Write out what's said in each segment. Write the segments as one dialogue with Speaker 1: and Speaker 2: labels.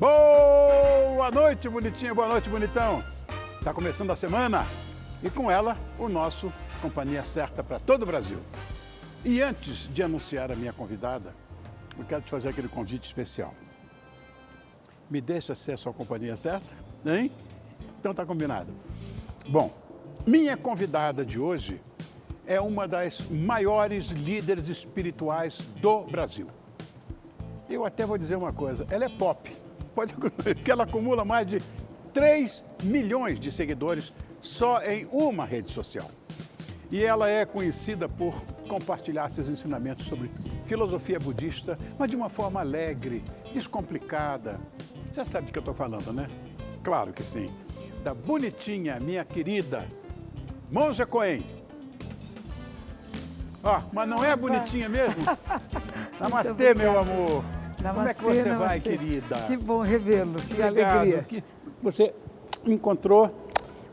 Speaker 1: Boa noite, bonitinha, boa noite, bonitão. Está começando a semana e com ela o nosso Companhia Certa para todo o Brasil. E antes de anunciar a minha convidada, eu quero te fazer aquele convite especial. Me deixa ser a sua companhia certa, hein? Então tá combinado. Bom, minha convidada de hoje é uma das maiores líderes espirituais do Brasil. Eu até vou dizer uma coisa, ela é pop, porque ela acumula mais de 3 milhões de seguidores só em uma rede social. E ela é conhecida por compartilhar seus ensinamentos sobre filosofia budista, mas de uma forma alegre, descomplicada. Você sabe do que eu estou falando, né? Claro que sim. Da bonitinha, minha querida Monja Coen. Ó, mas não é bonitinha mesmo? Namastê, meu amor.
Speaker 2: Namastê,
Speaker 1: como é que você
Speaker 2: namastê.
Speaker 1: vai, querida?
Speaker 2: Que bom revê-lo, que
Speaker 1: Obrigado.
Speaker 2: alegria.
Speaker 1: Que você encontrou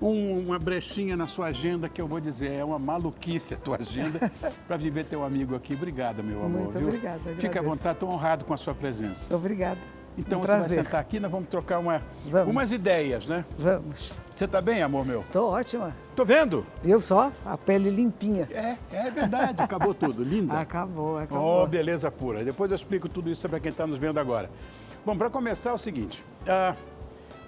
Speaker 1: uma brechinha na sua agenda que eu vou dizer, é uma maluquice a tua agenda para viver teu amigo aqui. Obrigada, meu amor.
Speaker 2: Muito
Speaker 1: viu?
Speaker 2: obrigada, agradeço.
Speaker 1: Fica à vontade, estou honrado com a sua presença.
Speaker 2: Obrigada.
Speaker 1: Então você
Speaker 2: prazer.
Speaker 1: vai sentar aqui, nós vamos trocar
Speaker 2: Vamos.
Speaker 1: umas ideias, né?
Speaker 2: Vamos.
Speaker 1: Você está bem, amor meu?
Speaker 2: Tô ótima.
Speaker 1: Tô vendo?
Speaker 2: Eu só, a pele limpinha.
Speaker 1: É verdade, acabou tudo, linda.
Speaker 2: Acabou, acabou.
Speaker 1: Oh, beleza pura. Depois eu explico tudo isso para quem está nos vendo agora. Bom, para começar é o seguinte,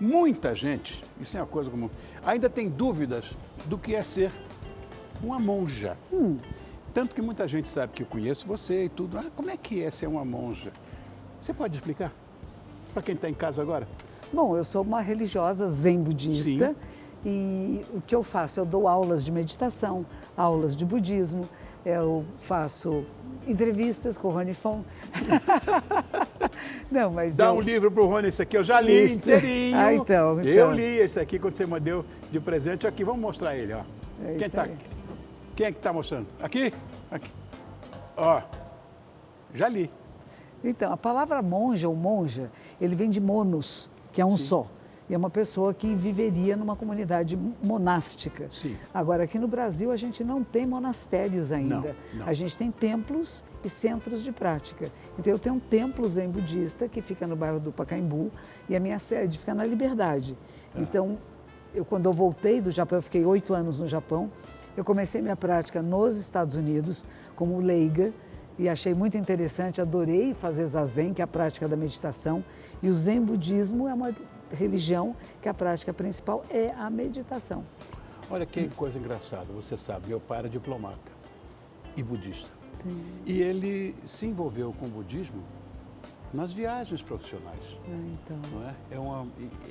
Speaker 1: muita gente, isso é uma coisa comum, ainda tem dúvidas do que é ser uma monja. Tanto que muita gente sabe que eu conheço você e tudo. Como é que é ser uma monja? Você pode explicar? Para quem está em casa agora?
Speaker 2: Bom, eu sou uma religiosa zen budista.
Speaker 1: Sim.
Speaker 2: E o que eu faço? Eu dou aulas de meditação, aulas de budismo, eu faço entrevistas com o Rony Fon. Não, mas
Speaker 1: Dá um livro para o Rony, esse aqui eu já li inteirinho.
Speaker 2: Então.
Speaker 1: Eu li esse aqui quando você me deu de presente. Aqui, vamos mostrar ele, ó.
Speaker 2: É
Speaker 1: Quem
Speaker 2: isso
Speaker 1: tá
Speaker 2: aí.
Speaker 1: aqui? Quem é que está mostrando? Aqui? Aqui. Ó, já li.
Speaker 2: Então, a palavra monja ou monja, ele vem de monos, que é um só. E é uma pessoa que viveria numa comunidade monástica.
Speaker 1: Sim.
Speaker 2: Agora, aqui no Brasil, a gente não tem monastérios ainda.
Speaker 1: Não.
Speaker 2: A gente tem templos e centros de prática. Então, eu tenho um templo zen budista que fica no bairro do Pacaembu e a minha sede fica na Liberdade. Então, quando eu voltei do Japão, eu fiquei 8 anos no Japão, eu comecei minha prática nos Estados Unidos como leiga e achei muito interessante, adorei fazer zazen, que é a prática da meditação. E o zen budismo é uma religião que a prática principal é a meditação.
Speaker 1: Olha que coisa engraçada, você sabe, meu pai era diplomata e budista.
Speaker 2: Sim.
Speaker 1: E ele se envolveu com o budismo nas viagens profissionais.
Speaker 2: Então.
Speaker 1: Não é?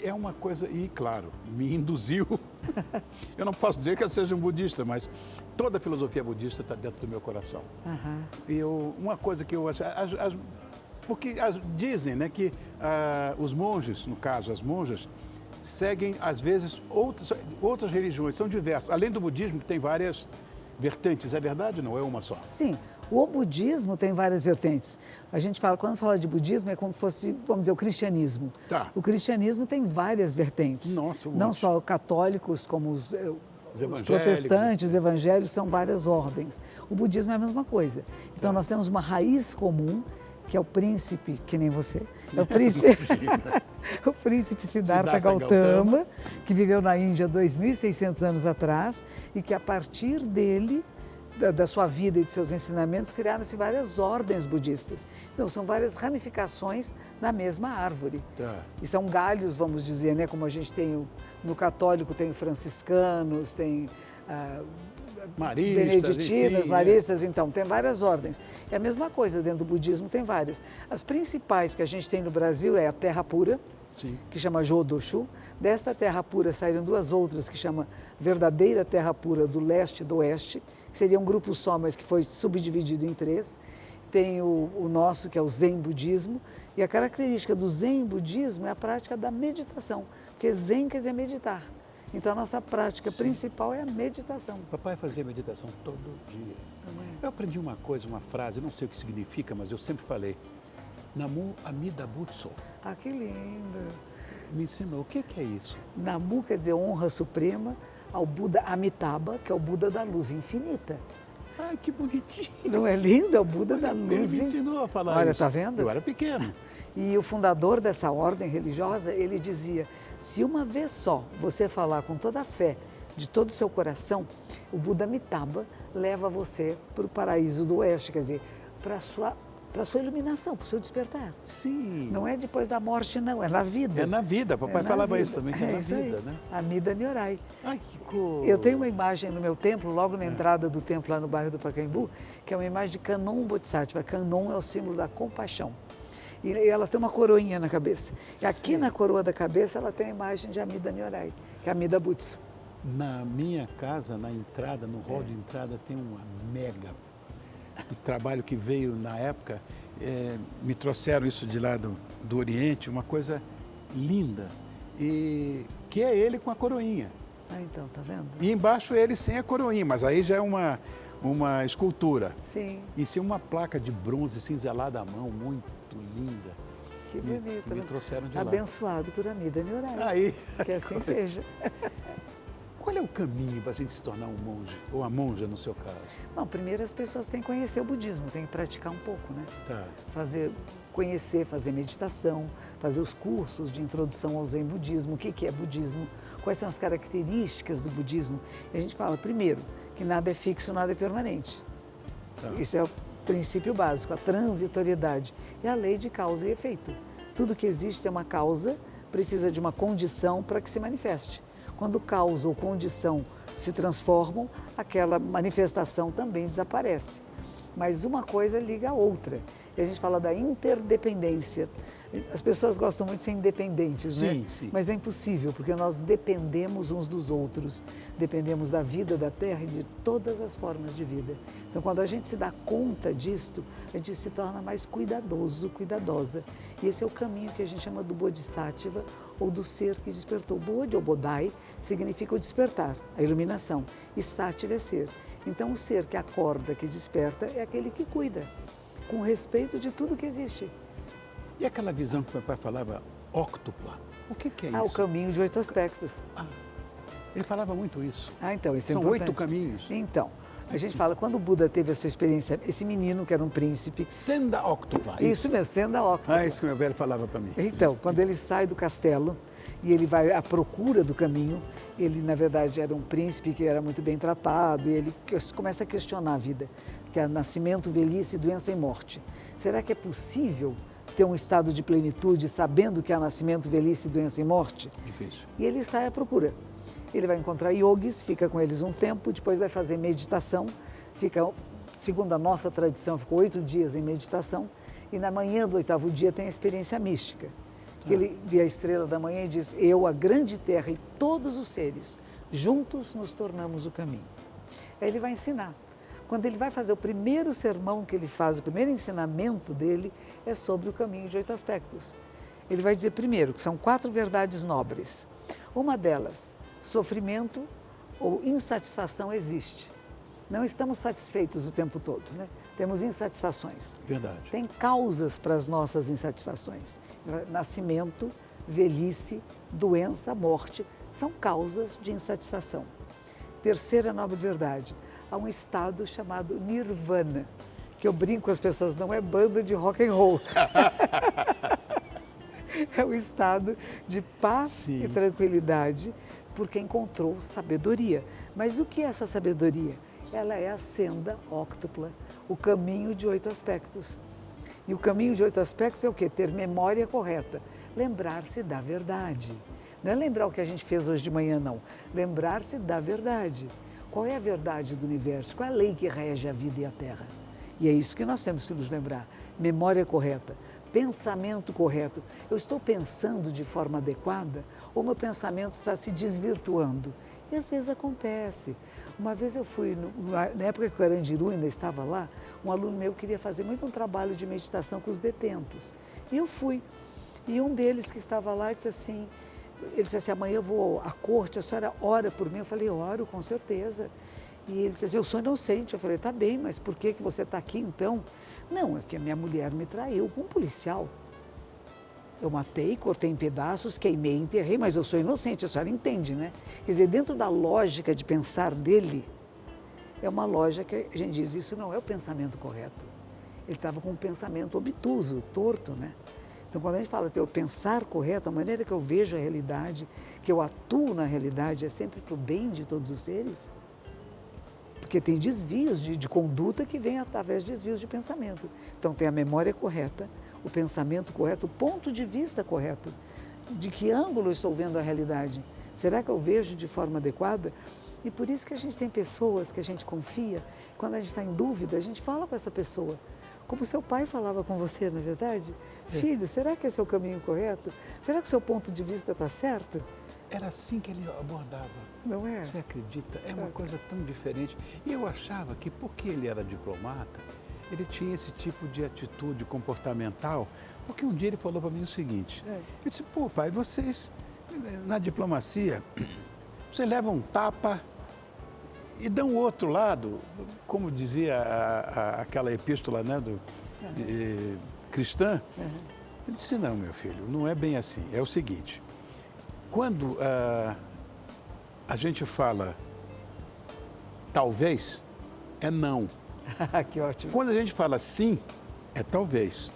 Speaker 1: É uma coisa, e claro, me induziu. Eu não posso dizer que eu seja um budista, mas toda a filosofia budista está dentro do meu coração. E uma coisa que eu acho, porque dizem, né, que os monges, no caso as monjas, seguem às vezes outras religiões, são diversas. Além do budismo, que tem várias vertentes, é verdade ou não? É uma só?
Speaker 2: Sim, o budismo tem várias vertentes. A gente fala, quando fala de budismo, é como se fosse, vamos dizer, o cristianismo.
Speaker 1: Tá.
Speaker 2: O cristianismo tem várias vertentes.
Speaker 1: Nossa,
Speaker 2: não
Speaker 1: monte.
Speaker 2: só católicos, como os
Speaker 1: evangélicos.
Speaker 2: protestantes, evangélicos, são várias ordens. O budismo é a mesma coisa. Então, nós temos uma raiz comum, que é o príncipe, que nem você, é o príncipe, o príncipe Siddhartha Gautama, que viveu na Índia 2.600 anos atrás e que a partir dele, da sua vida e de seus ensinamentos, criaram-se várias ordens budistas. Então, são várias ramificações da mesma árvore. E são galhos, vamos dizer, né? Como a gente tem, no católico tem franciscanos, tem
Speaker 1: maristas,
Speaker 2: beneditinas,
Speaker 1: enfim,
Speaker 2: maristas, então, tem várias ordens. É a mesma coisa, dentro do budismo tem várias. As principais que a gente tem no Brasil é a Terra Pura, que chama Jodoshu. Desta Terra Pura saíram 2 outras que chama Verdadeira Terra Pura do Leste e do Oeste, que seria um grupo só, mas que foi subdividido em 3. Tem o nosso, que é o Zen Budismo, e a característica do Zen Budismo é a prática da meditação, porque Zen quer dizer meditar. Então, a nossa prática principal é a meditação.
Speaker 1: Papai fazia meditação todo dia. Eu aprendi uma coisa, uma frase, não sei o que significa, mas eu sempre falei. Namu Amida Butsu.
Speaker 2: Ah, que lindo!
Speaker 1: Me ensinou. O que é isso?
Speaker 2: Namu quer dizer honra suprema ao Buda Amitabha, que é o Buda da luz infinita.
Speaker 1: Ai, que bonitinho.
Speaker 2: Não é lindo? É o Buda da luz.
Speaker 1: Ele me ensinou a falar
Speaker 2: Olha,
Speaker 1: isso.
Speaker 2: tá vendo?
Speaker 1: Eu era pequeno.
Speaker 2: E o fundador dessa ordem religiosa, ele dizia, se uma vez só você falar com toda a fé, de todo o seu coração, o Buda Amitabha leva você para o paraíso do oeste, quer dizer, para a sua iluminação, para o seu despertar.
Speaker 1: Sim.
Speaker 2: Não é depois da morte, não, é na vida.
Speaker 1: É na vida, papai falava isso também, que é na vida,
Speaker 2: aí.
Speaker 1: né?
Speaker 2: Amida Nyorai.
Speaker 1: Ai, que coisa.
Speaker 2: Eu tenho uma imagem no meu templo, logo na entrada do templo lá no bairro do Pacaembu, que é uma imagem de Kannon Bodhisattva. Kannon é o símbolo da compaixão. E ela tem uma coroinha na cabeça. E aqui na coroa da cabeça ela tem a imagem de Amida Nyorai, que é Amida Butsu.
Speaker 1: Na minha casa, na entrada, no hall de entrada, tem uma mega trabalho que veio na época. Me trouxeram isso de lá do Oriente, uma coisa linda. E que é ele com a coroinha.
Speaker 2: Ah, então, tá vendo?
Speaker 1: E embaixo ele sem a coroinha, mas aí já é uma escultura.
Speaker 2: Sim.
Speaker 1: Em cima uma placa de bronze cinzelada à mão, muito linda.
Speaker 2: Que bonito.
Speaker 1: Me trouxeram de lá.
Speaker 2: Abençoado por Amida Nyorai.
Speaker 1: Aí.
Speaker 2: Que assim seja.
Speaker 1: Qual é o caminho para a gente se tornar um monge, ou a monja no seu caso?
Speaker 2: Bom, primeiro as pessoas têm que conhecer o budismo, têm que praticar um pouco, né?
Speaker 1: Tá.
Speaker 2: Conhecer, fazer meditação, fazer os cursos de introdução ao Zen budismo, o que é budismo, quais são as características do budismo. E a gente fala, primeiro, que nada é fixo, nada é permanente.
Speaker 1: Tá.
Speaker 2: Isso é o princípio básico, a transitoriedade. É a lei de causa e efeito. Tudo que existe tem uma causa, precisa de uma condição para que se manifeste. Quando causa ou condição se transformam, aquela manifestação também desaparece. Mas uma coisa liga a outra. E a gente fala da interdependência. As pessoas gostam muito de ser independentes, né?
Speaker 1: Sim, sim.
Speaker 2: Mas é impossível, porque nós dependemos uns dos outros. Dependemos da vida da Terra e de todas as formas de vida. Então, quando a gente se dá conta disto, a gente se torna mais cuidadoso, cuidadosa. E esse é o caminho que a gente chama do Bodhisattva, ou do ser que despertou. Bodhi ou Bodai significa o despertar, a iluminação. E Sattva é ser. Então, o ser que acorda, que desperta, é aquele que cuida, com respeito de tudo que existe.
Speaker 1: E aquela visão que o papai falava, óctupla, o que é isso?
Speaker 2: O caminho de 8 aspectos.
Speaker 1: Ele falava muito isso.
Speaker 2: Então, isso é
Speaker 1: São
Speaker 2: importante.
Speaker 1: 8 caminhos.
Speaker 2: Então, a gente fala, quando o Buda teve a sua experiência, esse menino que era um príncipe...
Speaker 1: Senda óctupla.
Speaker 2: Isso mesmo, senda óctupla.
Speaker 1: Isso que meu velho falava para mim.
Speaker 2: Então, quando ele sai do castelo e ele vai à procura do caminho, ele, na verdade, era um príncipe que era muito bem tratado, e ele começa a questionar a vida, que é nascimento, velhice, doença e morte. Será que é possível ter um estado de plenitude sabendo que há nascimento, velhice, doença e morte?
Speaker 1: Difícil.
Speaker 2: E ele sai à procura. Ele vai encontrar yogis, fica com eles um tempo, depois vai fazer meditação, fica, segundo a nossa tradição, ficou 8 dias em meditação, e na manhã do 8º dia tem a experiência mística. Que ele vê a estrela da manhã e diz, eu, a grande terra e todos os seres, juntos nos tornamos o caminho. Aí ele vai ensinar. Quando ele vai fazer o primeiro sermão que ele faz, o primeiro ensinamento dele é sobre o caminho de 8 aspectos. Ele vai dizer primeiro que são 4 verdades nobres. Uma delas, sofrimento ou insatisfação existe. Não estamos satisfeitos o tempo todo, né? Temos insatisfações.
Speaker 1: Verdade.
Speaker 2: Tem causas para as nossas insatisfações. Nascimento, velhice, doença, morte, são causas de insatisfação. Terceira nobre verdade, há um estado chamado nirvana, que eu brinco com as pessoas, não é banda de rock and roll. É um estado de paz e tranquilidade, porque encontrou sabedoria. Mas o que é essa sabedoria? Ela é a senda óctupla, o caminho de 8 aspectos. E o caminho de 8 aspectos é o quê? Ter memória correta, lembrar-se da verdade. Não é lembrar o que a gente fez hoje de manhã, não. Lembrar-se da verdade. Qual é a verdade do universo? Qual é a lei que rege a vida e a Terra? E é isso que nós temos que nos lembrar. Memória correta, pensamento correto. Eu estou pensando de forma adequada ou meu pensamento está se desvirtuando? E às vezes acontece. Uma vez eu fui, na época que o Carandiru ainda estava lá, um aluno meu queria fazer muito um trabalho de meditação com os detentos. E eu fui. E um deles que estava lá disse assim, ele disse assim, amanhã eu vou à corte, a senhora ora por mim? Eu falei, oro, com certeza. E ele disse assim, eu sou inocente. Eu falei, tá bem, mas por que você está aqui então? Não, é que a minha mulher me traiu com um policial. Eu matei, cortei em pedaços, queimei, enterrei, mas eu sou inocente, a senhora entende, né? Quer dizer, dentro da lógica de pensar dele, é uma lógica que a gente diz, isso não é o pensamento correto. Ele estava com um pensamento obtuso, torto, né? Então, quando a gente fala ter o pensar correto, a maneira que eu vejo a realidade, que eu atuo na realidade, é sempre para o bem de todos os seres. Porque tem desvios de conduta que vêm através de desvios de pensamento. Então, tem a memória correta, o pensamento correto, o ponto de vista correto. De que ângulo eu estou vendo a realidade? Será que eu vejo de forma adequada? E por isso que a gente tem pessoas que a gente confia, quando a gente está em dúvida, a gente fala com essa pessoa. Como seu pai falava com você, não é verdade? Filho, será que esse é o caminho correto? Será que o seu ponto de vista está certo?
Speaker 1: Era assim que ele abordava.
Speaker 2: Não é?
Speaker 1: Você acredita? É uma coisa tão diferente. E eu achava que porque ele era diplomata, ele tinha esse tipo de atitude comportamental, porque um dia ele falou para mim o seguinte, eu disse, pô pai, vocês na diplomacia, vocês levam um tapa e dão o outro lado, como dizia aquela epístola, né, cristã. Ele disse, não, meu filho, não é bem assim. É o seguinte, quando a gente fala talvez, é não.
Speaker 2: Que ótimo.
Speaker 1: Quando a gente fala sim, é talvez.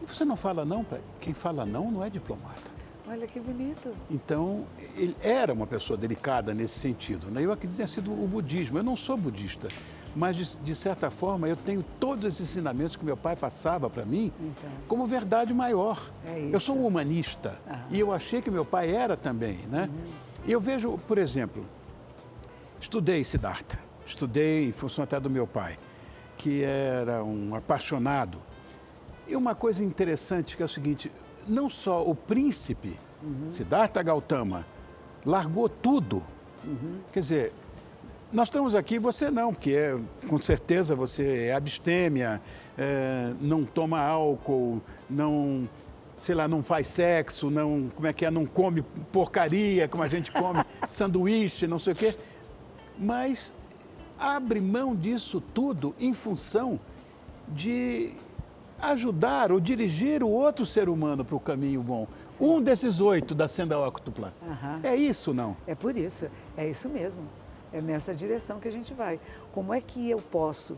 Speaker 1: E você não fala não, pai? Quem fala não é diplomata.
Speaker 2: Olha que bonito.
Speaker 1: Então, ele era uma pessoa delicada nesse sentido, né? Eu acredito que tenha sido o budismo. Eu não sou budista, mas de certa forma eu tenho todos esses ensinamentos que meu pai passava para mim como verdade maior.
Speaker 2: É isso.
Speaker 1: Eu sou um humanista e eu achei que meu pai era também, né? E eu vejo, por exemplo, estudei Siddhartha, estudei em função até do meu pai, que era um apaixonado. E uma coisa interessante que é o seguinte, não só o príncipe, Siddhartha Gautama, largou tudo. Quer dizer, nós estamos aqui, você não, porque com certeza você é abstêmia, não toma álcool, não, sei lá, não faz sexo, não, como é que é, não come porcaria, como a gente come, sanduíche, não sei o quê. Mas abre mão disso tudo em função de ajudar ou dirigir o outro ser humano para o caminho bom. Sim. Um desses 8 da senda óctupla. É isso, não?
Speaker 2: É por isso, é isso mesmo. É nessa direção que a gente vai. Como é que eu posso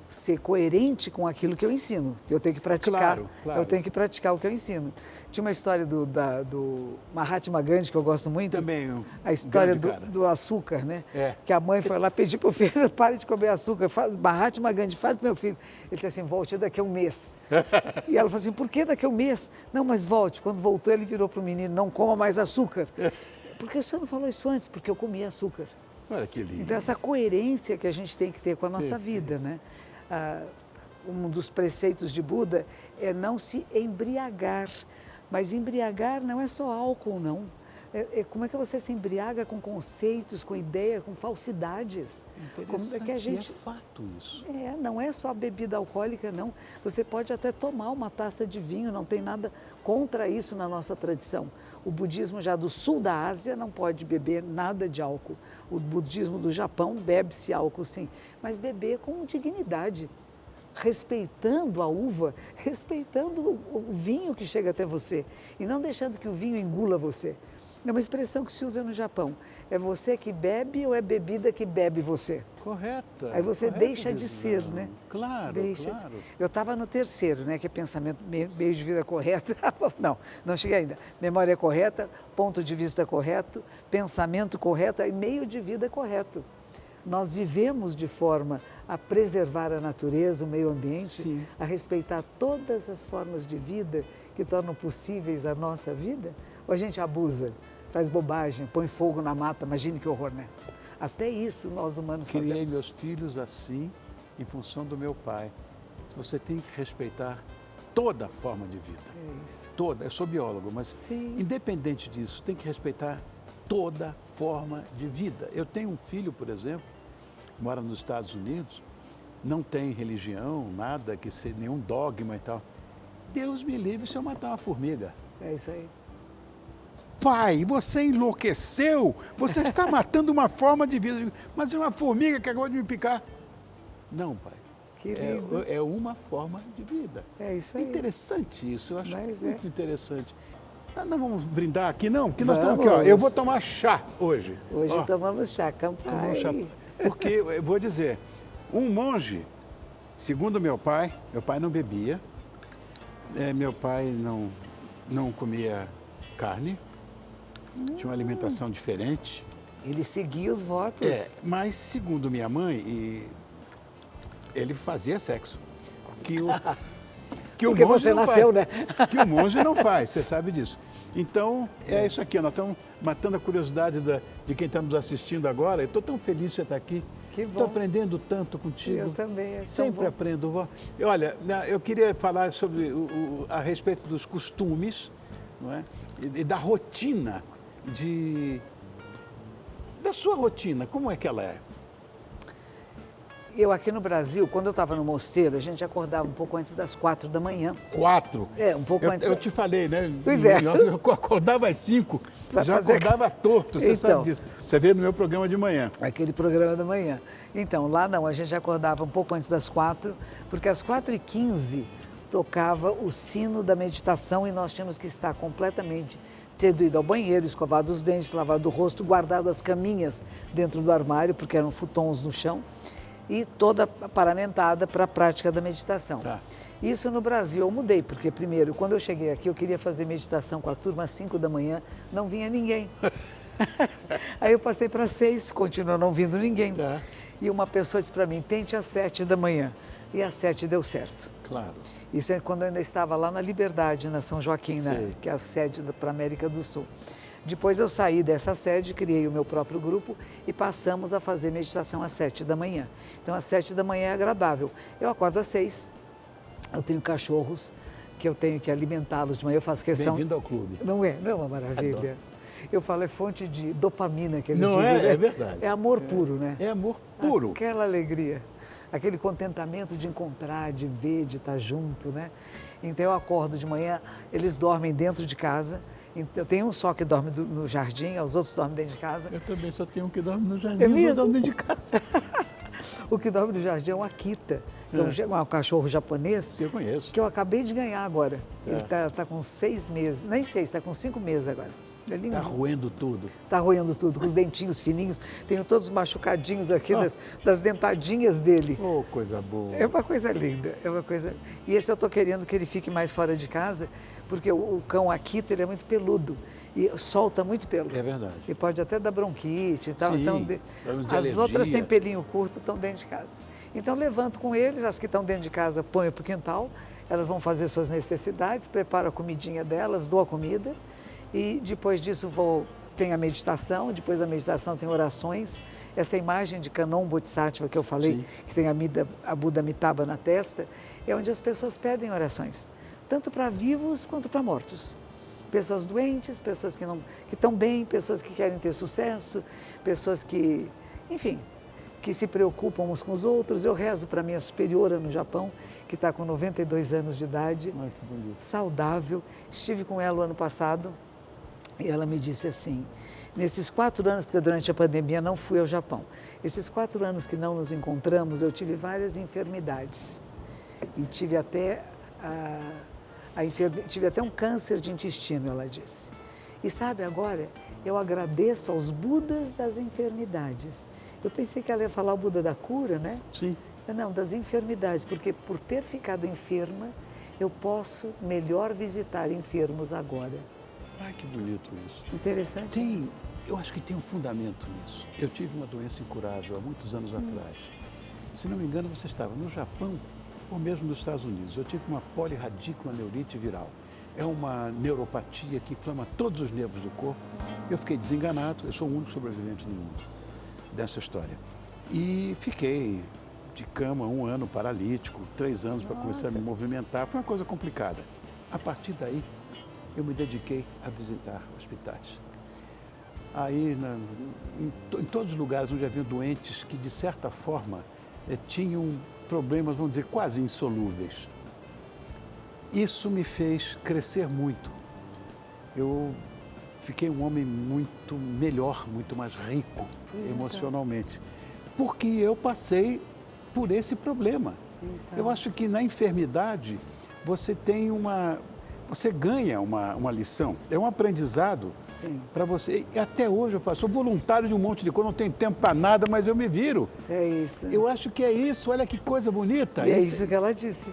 Speaker 2: ser coerente com aquilo que eu ensino? Eu tenho que praticar,
Speaker 1: claro.
Speaker 2: Eu tenho que praticar o que eu ensino. Tinha uma história do Mahatma Gandhi, que eu gosto muito.
Speaker 1: Também.
Speaker 2: A história do açúcar, né? Que a mãe foi lá pedir para o filho, pare de comer açúcar. Mahatma Gandhi, fale para o meu filho. Ele disse assim, volte daqui a um mês. E ela falou assim, por que daqui a um mês? Não, mas volte. Quando voltou, ele virou para o menino, não coma mais açúcar. Por que o senhor não falou isso antes? Porque eu comia açúcar.
Speaker 1: Olha que lindo.
Speaker 2: Então, essa coerência que a gente tem que ter com a nossa vida, né? Um dos preceitos de Buda é não se embriagar. Mas embriagar não é só álcool, não. Como é que você se embriaga com conceitos, com ideias, com falsidades? Como é que a gente...
Speaker 1: é fato isso.
Speaker 2: Não é só bebida alcoólica, não. Você pode até tomar uma taça de vinho, não tem nada contra isso na nossa tradição. O budismo já do sul da Ásia não pode beber nada de álcool. O budismo do Japão bebe-se álcool, sim, mas beber com dignidade, respeitando a uva, respeitando o vinho que chega até você e não deixando que o vinho engula você. É uma expressão que se usa no Japão. É você que bebe ou é bebida que bebe você?
Speaker 1: Correto.
Speaker 2: Aí você deixa de ser, né?
Speaker 1: Claro, claro.
Speaker 2: Eu estava no terceiro, né? Que é pensamento, meio de vida correto. Não cheguei ainda. Memória correta, ponto de vista correto, pensamento correto e meio de vida correto. Nós vivemos de forma a preservar a natureza, o meio ambiente,
Speaker 1: sim,
Speaker 2: a respeitar todas as formas de vida que tornam possíveis a nossa vida? Ou a gente abusa, faz bobagem, põe fogo na mata, imagine que horror, né? Até isso nós humanos fazemos.
Speaker 1: Criei meus filhos assim, em função do meu pai. Você tem que respeitar toda forma de vida.
Speaker 2: É isso.
Speaker 1: Toda. Eu sou biólogo, mas
Speaker 2: sim,
Speaker 1: independente disso, tem que respeitar toda forma de vida. Eu tenho um filho, por exemplo, mora nos Estados Unidos, não tem religião, nada, que seja nenhum dogma e tal. Deus me livre se eu matar uma formiga.
Speaker 2: É isso aí.
Speaker 1: Pai, você enlouqueceu? Você está matando uma forma de vida. Mas é uma formiga que acabou de me picar. Não, pai.
Speaker 2: Que lindo.
Speaker 1: É uma forma de vida.
Speaker 2: É isso aí.
Speaker 1: É interessante isso, eu acho
Speaker 2: Mas
Speaker 1: muito interessante. Não vamos brindar aqui, não? Porque nós estamos aqui, ó. Eu vou tomar chá hoje.
Speaker 2: Hoje tomamos chá, campai.
Speaker 1: Chá, porque, eu vou dizer, um monge, segundo meu pai não bebia, Meu pai não comia carne, tinha uma alimentação diferente.
Speaker 2: Ele seguia os votos.
Speaker 1: Mas segundo minha mãe, ele fazia sexo. Que o
Speaker 2: Porque
Speaker 1: monge
Speaker 2: você
Speaker 1: não
Speaker 2: nasceu,
Speaker 1: faz.
Speaker 2: né?
Speaker 1: Que o monge não faz, você sabe disso. Então, é isso aqui, nós estamos matando a curiosidade de quem está nos assistindo agora. Eu estou tão feliz de você estar aqui.
Speaker 2: Que bom.
Speaker 1: Estou aprendendo tanto contigo.
Speaker 2: Eu também. É
Speaker 1: Sempre aprendo, vó. Olha, eu queria falar sobre a respeito dos costumes, não é? E da rotina, da sua rotina, como é que ela é?
Speaker 2: Eu aqui no Brasil, quando eu estava no mosteiro, a gente acordava um pouco antes das 4 da manhã.
Speaker 1: 4?
Speaker 2: Um pouco antes.
Speaker 1: Eu te falei, né?
Speaker 2: Pois é.
Speaker 1: Eu acordava às 5, já acordava torto, você sabe disso. Você vê no meu programa de manhã.
Speaker 2: Aquele programa da manhã. Então, lá não, a gente acordava um pouco antes das 4, porque às 4h15 tocava o sino da meditação e nós tínhamos que estar completamente, tendo ido ao banheiro, escovado os dentes, lavado o rosto, guardado as caminhas dentro do armário, porque eram futons no chão, e toda paramentada para a prática da meditação.
Speaker 1: Tá.
Speaker 2: Isso no Brasil eu mudei, porque primeiro, quando eu cheguei aqui, eu queria fazer meditação com a turma às 5 da manhã, não vinha ninguém. Aí eu passei para 6, continuou não vindo ninguém.
Speaker 1: Tá.
Speaker 2: E uma pessoa disse para mim, tente às 7 da manhã. E às 7 deu certo.
Speaker 1: Claro.
Speaker 2: Isso é quando eu ainda estava lá na Liberdade, na São Joaquim, que é a sede para a América do Sul. Depois eu saí dessa sede, criei o meu próprio grupo e passamos a fazer meditação às 7 da manhã. Então, às 7 da manhã é agradável. Eu acordo às 6, eu tenho cachorros que eu tenho que alimentá-los de manhã, eu faço questão...
Speaker 1: Bem-vindo ao clube.
Speaker 2: Não é uma maravilha?
Speaker 1: Adoro.
Speaker 2: Eu falo, é fonte de dopamina que eles
Speaker 1: Não
Speaker 2: dizem.
Speaker 1: é verdade.
Speaker 2: É amor puro, né?
Speaker 1: É amor puro.
Speaker 2: Aquela alegria, aquele contentamento de encontrar, de ver, de estar junto, né? Então eu acordo de manhã, eles dormem dentro de casa. Eu tenho um só que dorme no jardim, os outros dormem dentro de casa.
Speaker 1: Eu também só tenho um que dorme no jardim,
Speaker 2: É mesmo?
Speaker 1: dorme dentro de casa.
Speaker 2: O que dorme no jardim é um Akita, que é um cachorro japonês.
Speaker 1: Eu conheço.
Speaker 2: Que eu acabei de ganhar agora. Ele está com 6 meses, nem 6, está com 5 meses agora.
Speaker 1: Está roendo tudo.
Speaker 2: Está roendo tudo, com os dentinhos fininhos. Tenho todos machucadinhos aqui das dentadinhas dele.
Speaker 1: Oh, coisa boa.
Speaker 2: É uma coisa linda, é uma coisa... E esse eu estou querendo que ele fique mais fora de casa, porque o cão Akita, ele é muito peludo e solta muito pelo.
Speaker 1: É verdade.
Speaker 2: E pode até dar bronquite e tal.
Speaker 1: Sim,
Speaker 2: Então, as outras têm pelinho curto, estão dentro de casa. Então, levanto com eles, as que estão dentro de casa, ponho para o quintal, elas vão fazer suas necessidades, preparo a comidinha delas, dou a comida. E depois disso tem a meditação, depois da meditação tem orações. Essa imagem de Kanon Bodhisattva que eu falei, sim, que tem a Buda Amitabha na testa, é onde as pessoas pedem orações, tanto para vivos quanto para mortos. Pessoas doentes, pessoas que estão bem, pessoas que querem ter sucesso, pessoas que, enfim, que se preocupam uns com os outros. Eu rezo para a minha superiora no Japão, que está com 92 anos de idade,
Speaker 1: ai, que bonito,
Speaker 2: saudável. Estive com ela o ano passado. E ela me disse assim, nesses 4 anos, porque durante a pandemia não fui ao Japão, esses 4 anos que não nos encontramos, eu tive várias enfermidades. E tive até, tive até um câncer de intestino, ela disse. E sabe, agora, eu agradeço aos Budas das enfermidades. Eu pensei que ela ia falar o Buda da cura, né?
Speaker 1: Sim.
Speaker 2: Não, das enfermidades, porque por ter ficado enferma, eu posso melhor visitar enfermos agora.
Speaker 1: Ai, que bonito isso.
Speaker 2: Interessante.
Speaker 1: Eu acho que tem um fundamento nisso. Eu tive uma doença incurável há muitos anos atrás. Se não me engano, você estava no Japão ou mesmo nos Estados Unidos. Eu tive uma polirradiculoneurite viral. É uma neuropatia que inflama todos os nervos do corpo. Eu fiquei desenganado, eu sou o único sobrevivente no mundo dessa história. E fiquei de cama 1 ano paralítico, 3 anos para começar a me movimentar. Foi uma coisa complicada. A partir daí, eu me dediquei a visitar hospitais. Aí, em todos os lugares onde havia doentes que, de certa forma, tinham problemas, vamos dizer, quase insolúveis. Isso me fez crescer muito. Eu fiquei um homem muito melhor, muito mais rico emocionalmente, porque eu passei por esse problema. Então, eu acho que na enfermidade você tem você ganha uma lição, é um aprendizado para você. E até hoje eu sou voluntário de um monte de coisa, não tenho tempo para nada, mas eu me viro.
Speaker 2: É isso.
Speaker 1: Eu acho que é isso, olha que coisa bonita.
Speaker 2: E é isso que ela disse.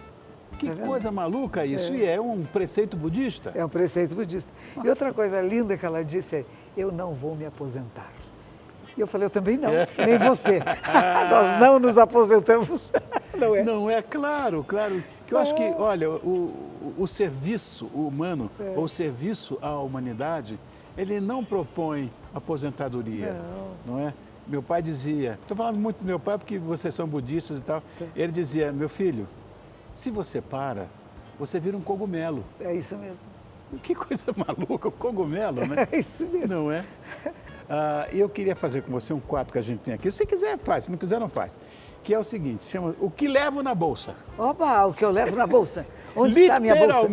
Speaker 1: Que coisa maluca isso. E é um preceito budista?
Speaker 2: É um preceito budista. E outra coisa linda que ela disse é, eu não vou me aposentar. E eu falei, eu também não, nem você. Nós não nos aposentamos, não é?
Speaker 1: Não é, claro. Que eu acho que, olha, o serviço humano, ou o serviço à humanidade, ele não propõe aposentadoria, não é? Meu pai dizia, estou falando muito do meu pai porque vocês são budistas e tal, ele dizia, meu filho, se você para, você vira um cogumelo.
Speaker 2: É isso mesmo.
Speaker 1: Que coisa maluca, o cogumelo, né?
Speaker 2: É isso mesmo.
Speaker 1: Não é? Eu queria fazer com você um quadro que a gente tem aqui. Se quiser, faz. Se não quiser, não faz. Que é o seguinte, chama O que levo na bolsa.
Speaker 2: Opa, o que eu levo na bolsa? Onde está a minha bolsa?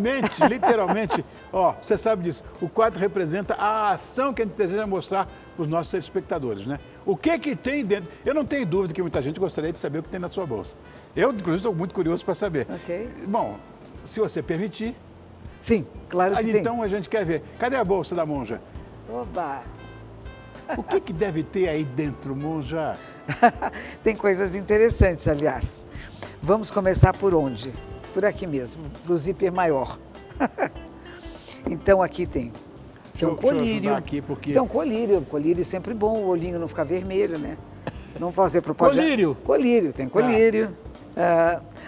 Speaker 1: Literalmente. Ó, você sabe disso. O quadro representa a ação que a gente deseja mostrar para os nossos espectadores, né? O que tem dentro? Eu não tenho dúvida que muita gente gostaria de saber o que tem na sua bolsa. Eu, inclusive, estou muito curioso para saber.
Speaker 2: Ok.
Speaker 1: Bom, se você permitir...
Speaker 2: Sim, claro que sim.
Speaker 1: Então a gente quer ver. Cadê a bolsa da monja?
Speaker 2: Oba!
Speaker 1: O que deve ter aí dentro, monja?
Speaker 2: Tem coisas interessantes, aliás. Vamos começar por onde? Por aqui mesmo, para o zíper maior. Então aqui tem um colírio.
Speaker 1: Aqui porque...
Speaker 2: Tem um colírio. Colírio é sempre bom, o olhinho não ficar vermelho, né? Não fazer propaganda.
Speaker 1: Colírio?
Speaker 2: Colírio, tem colírio.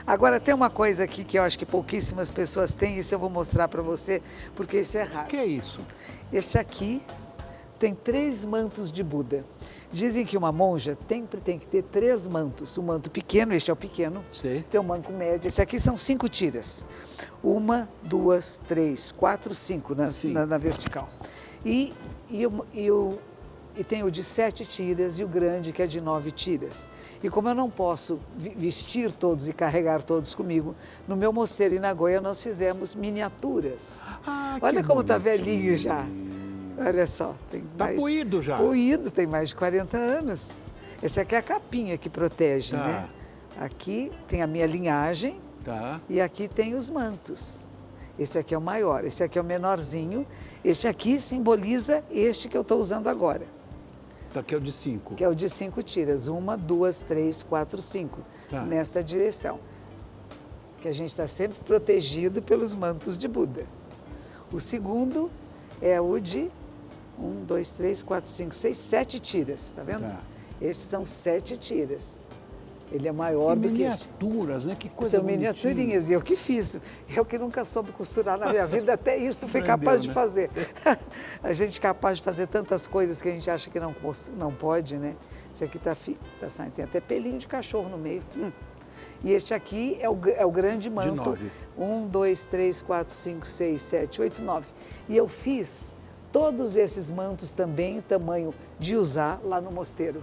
Speaker 2: Agora tem uma coisa aqui que eu acho que pouquíssimas pessoas têm, isso eu vou mostrar para você, porque isso é raro.
Speaker 1: O que é isso?
Speaker 2: Este aqui tem 3 mantos de Buda. Dizem que uma monja sempre tem que ter 3 mantos. O manto pequeno, este é o pequeno.
Speaker 1: Sei.
Speaker 2: Tem o manto médio. Esse aqui são 5 tiras. 1, 2, 3, 4, 5 na vertical. E tem o de 7 tiras e o grande que é de 9 tiras. E como eu não posso vestir todos e carregar todos comigo, no meu mosteiro em Nagoya nós fizemos miniaturas. Olha como está velhinho já. Olha só.
Speaker 1: Está puído já.
Speaker 2: Puído, tem mais de 40 anos. Esse aqui é a capinha que protege, né? Aqui tem a minha linhagem e aqui tem os mantos. Esse aqui é o maior, esse aqui é o menorzinho. Este aqui simboliza este que eu estou usando agora.
Speaker 1: Então aqui é o de 5.
Speaker 2: Que é o de 5 tiras. 1, 2, 3, 4, 5. Nessa direção. Que a gente está sempre protegido pelos mantos de Buda. O segundo é o de 1, 2, 3, 4, 5, 6, 7 tiras. Tá vendo? Esses são 7 tiras. Ele é maior do que este.
Speaker 1: Miniaturas, né? Que coisa
Speaker 2: São
Speaker 1: bonitinha.
Speaker 2: miniaturinhas, e eu que fiz. Eu que nunca soube costurar na minha vida, até isso fui capaz de fazer. A gente é capaz de fazer tantas coisas que a gente acha que não pode, né? Esse aqui tá saindo, tem até pelinho de cachorro no meio. E este aqui é o grande manto.
Speaker 1: De 9.
Speaker 2: 1, 2, 3, 4, 5, 6, 7, 8, 9. E eu fiz todos esses mantos também em tamanho de usar lá no mosteiro.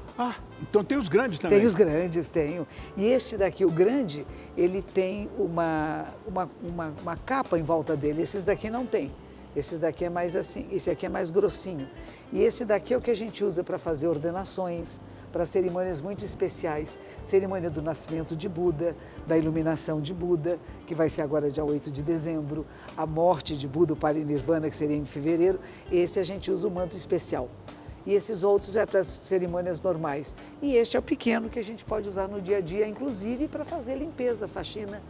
Speaker 1: Então tem os grandes também?
Speaker 2: Tem os grandes, tenho. E este daqui, o grande, ele tem uma capa em volta dele. Esses daqui não tem. Esses daqui é mais assim, esse aqui é mais grossinho. E esse daqui é o que a gente usa para fazer ordenações, para cerimônias muito especiais. Cerimônia do nascimento de Buda, da iluminação de Buda, que vai ser agora dia 8 de dezembro, a morte de Buda, o Parinirvana, que seria em fevereiro. Esse a gente usa o manto especial. E esses outros é para as cerimônias normais. E este é o pequeno que a gente pode usar no dia a dia, inclusive para fazer limpeza, faxina.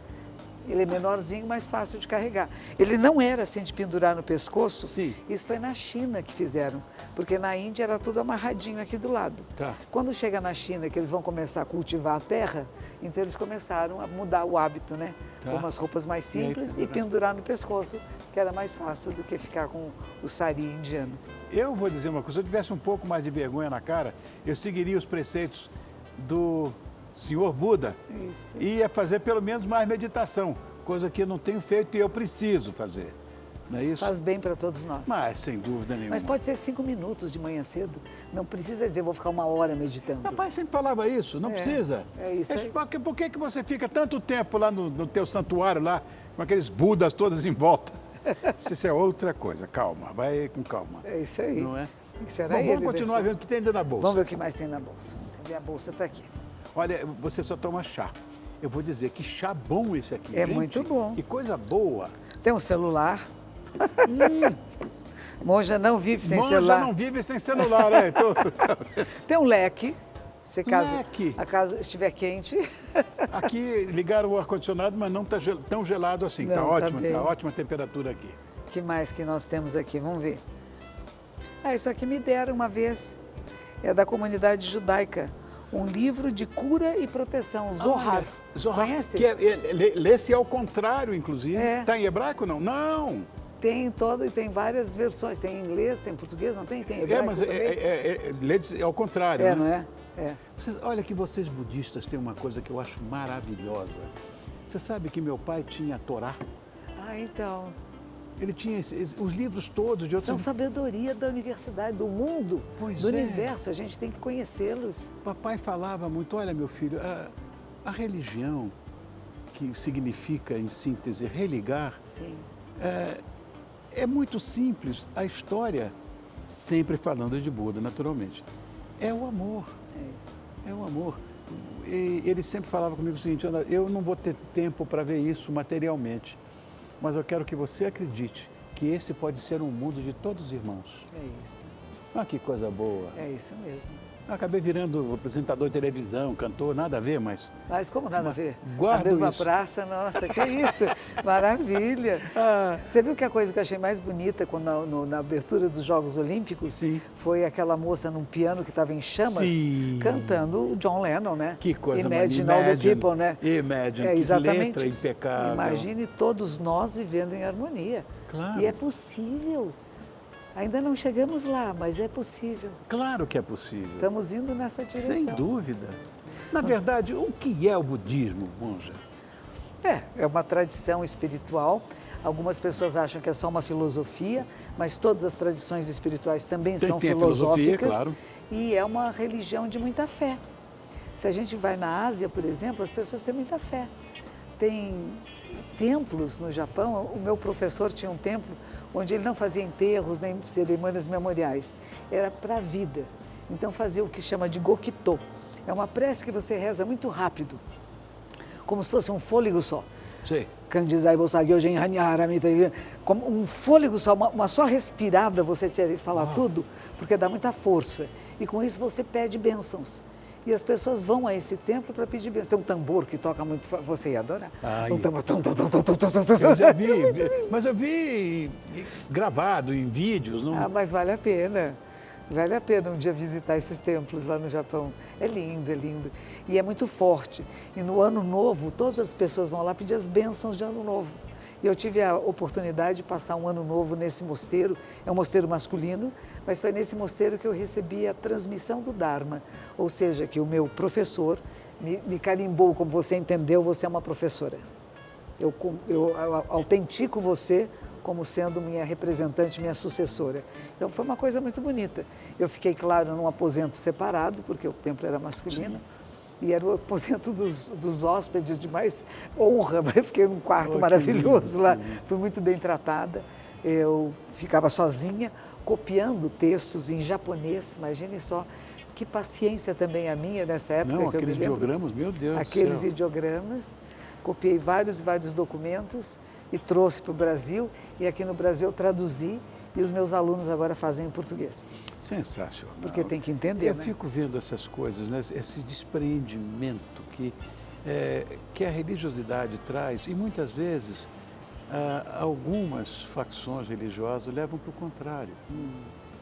Speaker 2: Ele é menorzinho, mais fácil de carregar. Ele não era assim de pendurar no pescoço.
Speaker 1: Sim.
Speaker 2: Isso foi na China que fizeram, porque na Índia era tudo amarradinho aqui do lado. Quando chega na China, que eles vão começar a cultivar a terra, então eles começaram a mudar o hábito, né? Com umas roupas mais simples e pendurar no pescoço, que era mais fácil do que ficar com o sari indiano.
Speaker 1: Eu vou dizer uma coisa, se eu tivesse um pouco mais de vergonha na cara, eu seguiria os preceitos do Senhor Buda e ia fazer pelo menos mais meditação, coisa que eu não tenho feito e eu preciso fazer. Não é isso?
Speaker 2: Faz bem para todos nós.
Speaker 1: Mas, sem dúvida nenhuma.
Speaker 2: Mas pode ser 5 minutos de manhã cedo. Não precisa dizer, vou ficar 1 hora meditando.
Speaker 1: Meu pai sempre falava isso, não precisa.
Speaker 2: É isso aí.
Speaker 1: Por que você fica tanto tempo lá no teu santuário, lá, com aqueles budas todas em volta? Isso é outra coisa, calma, vai com calma.
Speaker 2: É isso aí.
Speaker 1: Não é?
Speaker 2: Isso era ele.
Speaker 1: Vamos continuar vendo o que tem dentro da bolsa.
Speaker 2: Vamos ver o que mais tem na bolsa. Cadê a bolsa? Está aqui.
Speaker 1: Olha, você só toma chá. Eu vou dizer que chá bom esse aqui,
Speaker 2: É
Speaker 1: gente.
Speaker 2: muito bom.
Speaker 1: Que coisa boa.
Speaker 2: Tem um celular. Monja não vive sem celular.
Speaker 1: Monja não vive sem celular, né?
Speaker 2: Tem um leque. Se caso
Speaker 1: Leque.
Speaker 2: a casa estiver quente.
Speaker 1: Aqui ligaram o ar-condicionado, mas não está tão gelado assim. Está
Speaker 2: Não,
Speaker 1: ótimo,
Speaker 2: bem.
Speaker 1: está ótima a temperatura aqui.
Speaker 2: O que mais que nós temos aqui? Vamos ver. Isso aqui me deram uma vez. É da comunidade judaica. Um livro de cura e proteção, Zohar.
Speaker 1: Zohar.
Speaker 2: Conhece?
Speaker 1: Lê-se ao contrário, inclusive.
Speaker 2: É.
Speaker 1: Está em hebraico, não? Não!
Speaker 2: Tem e tem várias versões. Tem em inglês, tem em português, não tem? Tem em hebraico
Speaker 1: Mas
Speaker 2: também?
Speaker 1: lê-se ao contrário, né?
Speaker 2: Não é?
Speaker 1: Olha que vocês budistas têm uma coisa que eu acho maravilhosa. Você sabe que meu pai tinha a Torá?
Speaker 2: Então.
Speaker 1: Ele tinha os livros todos de outros...
Speaker 2: São sabedoria da universidade, do mundo, do universo. A gente tem que conhecê-los.
Speaker 1: Papai falava muito, olha meu filho, a religião, que significa, em síntese, religar,
Speaker 2: Sim.
Speaker 1: É muito simples. A história, sempre falando de Buda, naturalmente, é o amor.
Speaker 2: É isso.
Speaker 1: É o amor. E ele sempre falava comigo o seguinte, eu não vou ter tempo para ver isso materialmente, mas eu quero que você acredite que esse pode ser um mundo de todos os irmãos.
Speaker 2: É isso.
Speaker 1: Ah, que coisa boa.
Speaker 2: É isso mesmo.
Speaker 1: Acabei virando apresentador de televisão, cantor, nada a ver, mas...
Speaker 2: Mas como nada a ver?
Speaker 1: Guardo
Speaker 2: Na mesma
Speaker 1: isso.
Speaker 2: praça, nossa, que isso, maravilha. Você viu que a coisa que eu achei mais bonita na abertura dos Jogos Olímpicos?
Speaker 1: Sim.
Speaker 2: Foi aquela moça num piano que estava em chamas,
Speaker 1: Sim.
Speaker 2: cantando o John Lennon, né?
Speaker 1: Que coisa
Speaker 2: Imagine all the people, né?
Speaker 1: Imagine, que
Speaker 2: exatamente
Speaker 1: letra
Speaker 2: isso.
Speaker 1: impecável.
Speaker 2: Imagine todos nós vivendo em harmonia.
Speaker 1: Claro.
Speaker 2: E é possível. Ainda não chegamos lá, mas é possível.
Speaker 1: Claro que é possível.
Speaker 2: Estamos indo nessa direção.
Speaker 1: Sem dúvida. Na verdade, o que é o budismo, monja?
Speaker 2: É uma tradição espiritual. Algumas pessoas acham que é só uma filosofia, mas todas as tradições espirituais também são
Speaker 1: Tem a
Speaker 2: filosóficas.
Speaker 1: filosofia, claro.
Speaker 2: E é uma religião de muita fé. Se a gente vai na Ásia, por exemplo, as pessoas têm muita fé. Tem templos no Japão. O meu professor tinha um templo onde ele não fazia enterros nem cerimônias memoriais. Era para a vida. Então fazia o que chama de gokito. É uma prece que você reza muito rápido, como se fosse um fôlego só.
Speaker 1: Sim.
Speaker 2: Kandizai Bosagyogen Hanyara Mita. Como um fôlego só, uma só respirada você tinha que falar tudo, porque dá muita força. E com isso você pede bênçãos. E as pessoas vão a esse templo para pedir bênçãos. Tem um tambor que toca muito, você ia adorar. Um tambor.
Speaker 1: Eu já vi, mas eu vi gravado em vídeos. Não...
Speaker 2: Mas vale a pena. Vale a pena um dia visitar esses templos lá no Japão. É lindo, é lindo. E é muito forte. E no Ano Novo, todas as pessoas vão lá pedir as bênçãos de Ano Novo. E eu tive a oportunidade de passar um Ano Novo nesse mosteiro. É um mosteiro masculino, mas foi nesse mosteiro que eu recebi a transmissão do Dharma. Ou seja, que o meu professor me carimbou, como você entendeu, você é uma professora. Eu autentico você como sendo minha representante, minha sucessora. Então foi uma coisa muito bonita. Eu fiquei, claro, num aposento separado, porque o templo era masculino, e era o aposento dos hóspedes de mais honra. Eu fiquei num quarto maravilhoso lá, fui muito bem tratada. Eu ficava sozinha, copiando textos em japonês, imagine só. Que paciência também a minha nessa época.
Speaker 1: Não,
Speaker 2: que
Speaker 1: aqueles
Speaker 2: eu me lembro,
Speaker 1: ideogramas, meu Deus
Speaker 2: aqueles
Speaker 1: do céu.
Speaker 2: ideogramas, copiei vários documentos e trouxe para o Brasil, e aqui no Brasil eu traduzi, e os meus alunos agora fazem em português.
Speaker 1: Sensacional.
Speaker 2: Porque tem que entender,
Speaker 1: Eu fico vendo essas coisas, né? Esse despreendimento que a religiosidade traz, e muitas vezes algumas facções religiosas levam para o contrário.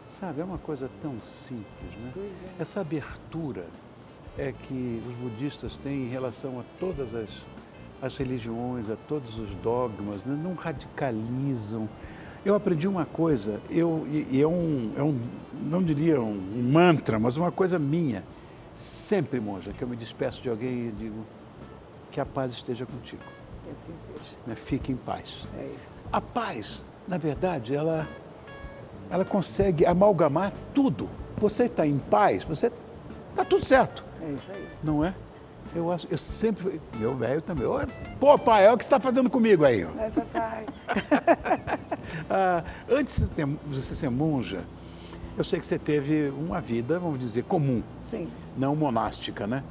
Speaker 1: Sabe, é uma coisa tão simples, né?
Speaker 2: Pois é.
Speaker 1: Essa abertura que os budistas têm em relação a todas as religiões, a todos os dogmas, né? Não radicalizam. Eu aprendi uma coisa, não diria um mantra, mas uma coisa minha. Sempre, monja, que eu me despeço de alguém e digo que a paz esteja contigo.
Speaker 2: Que assim seja.
Speaker 1: Né? Fique em paz.
Speaker 2: É isso.
Speaker 1: A paz, na verdade, ela consegue amalgamar tudo. Você está em paz, está tudo certo.
Speaker 2: É isso aí.
Speaker 1: Não é? Eu sempre... Meu velho também. Pô, pai, é o que você está fazendo comigo aí.
Speaker 2: É, papai.
Speaker 1: Antes de você ser monja, eu sei que você teve uma vida, vamos dizer, comum.
Speaker 2: Sim.
Speaker 1: Não monástica, né?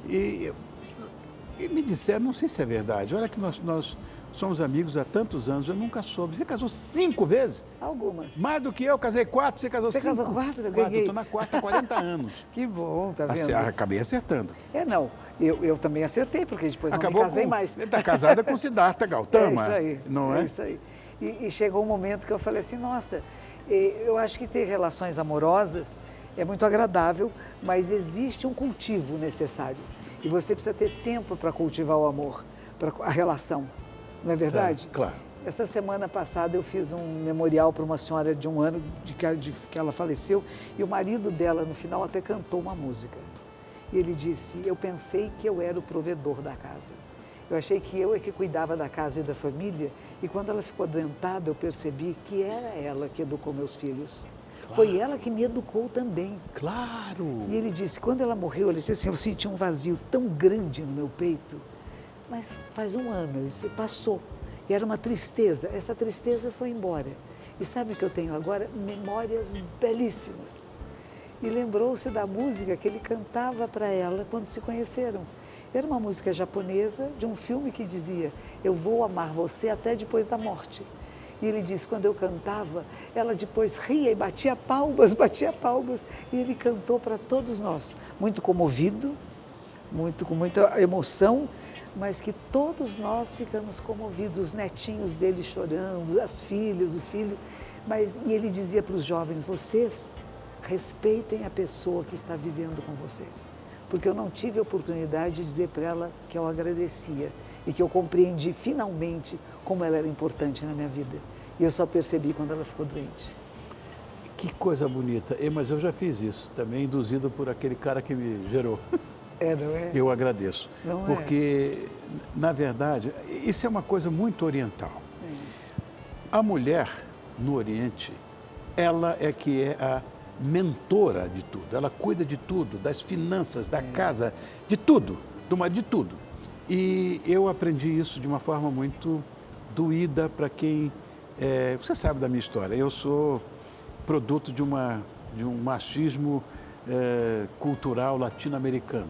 Speaker 1: E me disseram, não sei se é verdade, olha que somos amigos há tantos anos, eu nunca soube. Você casou 5 vezes?
Speaker 2: Algumas.
Speaker 1: Mais do que eu, casei 4, você casou 5.
Speaker 2: Você casou 4? Eu
Speaker 1: ganhei.
Speaker 2: ganhei.
Speaker 1: Eu estou na quarta há 40 anos.
Speaker 2: Que bom, tá vendo?
Speaker 1: Acabei acertando.
Speaker 2: Não, eu também acertei, porque depois não me casei mais.
Speaker 1: Você está casada com Siddhartha Gautama.
Speaker 2: É isso aí,
Speaker 1: não é?
Speaker 2: É isso aí. E chegou um momento que eu falei assim, nossa, eu acho que ter relações amorosas é muito agradável, mas existe um cultivo necessário. E você precisa ter tempo para cultivar o amor, para a relação. Não é verdade?
Speaker 1: Claro.
Speaker 2: Essa semana passada eu fiz um memorial para uma senhora de 1 ano de que ela faleceu e o marido dela, no final, até cantou uma música. E ele disse, eu pensei que eu era o provedor da casa. Eu achei que eu é que cuidava da casa e da família e quando ela ficou adoentada eu percebi que era ela que educou meus filhos. Claro. Foi ela que me educou também.
Speaker 1: Claro!
Speaker 2: E ele disse, quando ela morreu, ele disse assim, eu senti um vazio tão grande no meu peito. Mas faz 1 ano, ele disse, passou. E era uma tristeza, essa tristeza foi embora. E sabe o que eu tenho agora? Memórias belíssimas. E lembrou-se da música que ele cantava para ela quando se conheceram. Era uma música japonesa de um filme que dizia, eu vou amar você até depois da morte. E ele disse, quando eu cantava, ela depois ria e batia palmas. E ele cantou para todos nós, muito comovido, com muita emoção, mas que todos nós ficamos comovidos, os netinhos dele chorando, as filhas, o filho. E ele dizia para os jovens, vocês respeitem a pessoa que está vivendo com você. Porque eu não tive a oportunidade de dizer para ela que eu agradecia e que eu compreendi finalmente como ela era importante na minha vida. E eu só percebi quando ela ficou doente.
Speaker 1: Que coisa bonita. Mas eu já fiz isso, também induzido por aquele cara que me gerou.
Speaker 2: Não é?
Speaker 1: Eu agradeço.
Speaker 2: Não
Speaker 1: porque, na verdade, isso é uma coisa muito oriental. A mulher, no Oriente, ela é que é a mentora de tudo. Ela cuida de tudo, das finanças, da casa, de tudo, de tudo. E eu aprendi isso de uma forma muito doída para quem... você sabe da minha história. Eu sou produto de um machismo cultural latino-americano.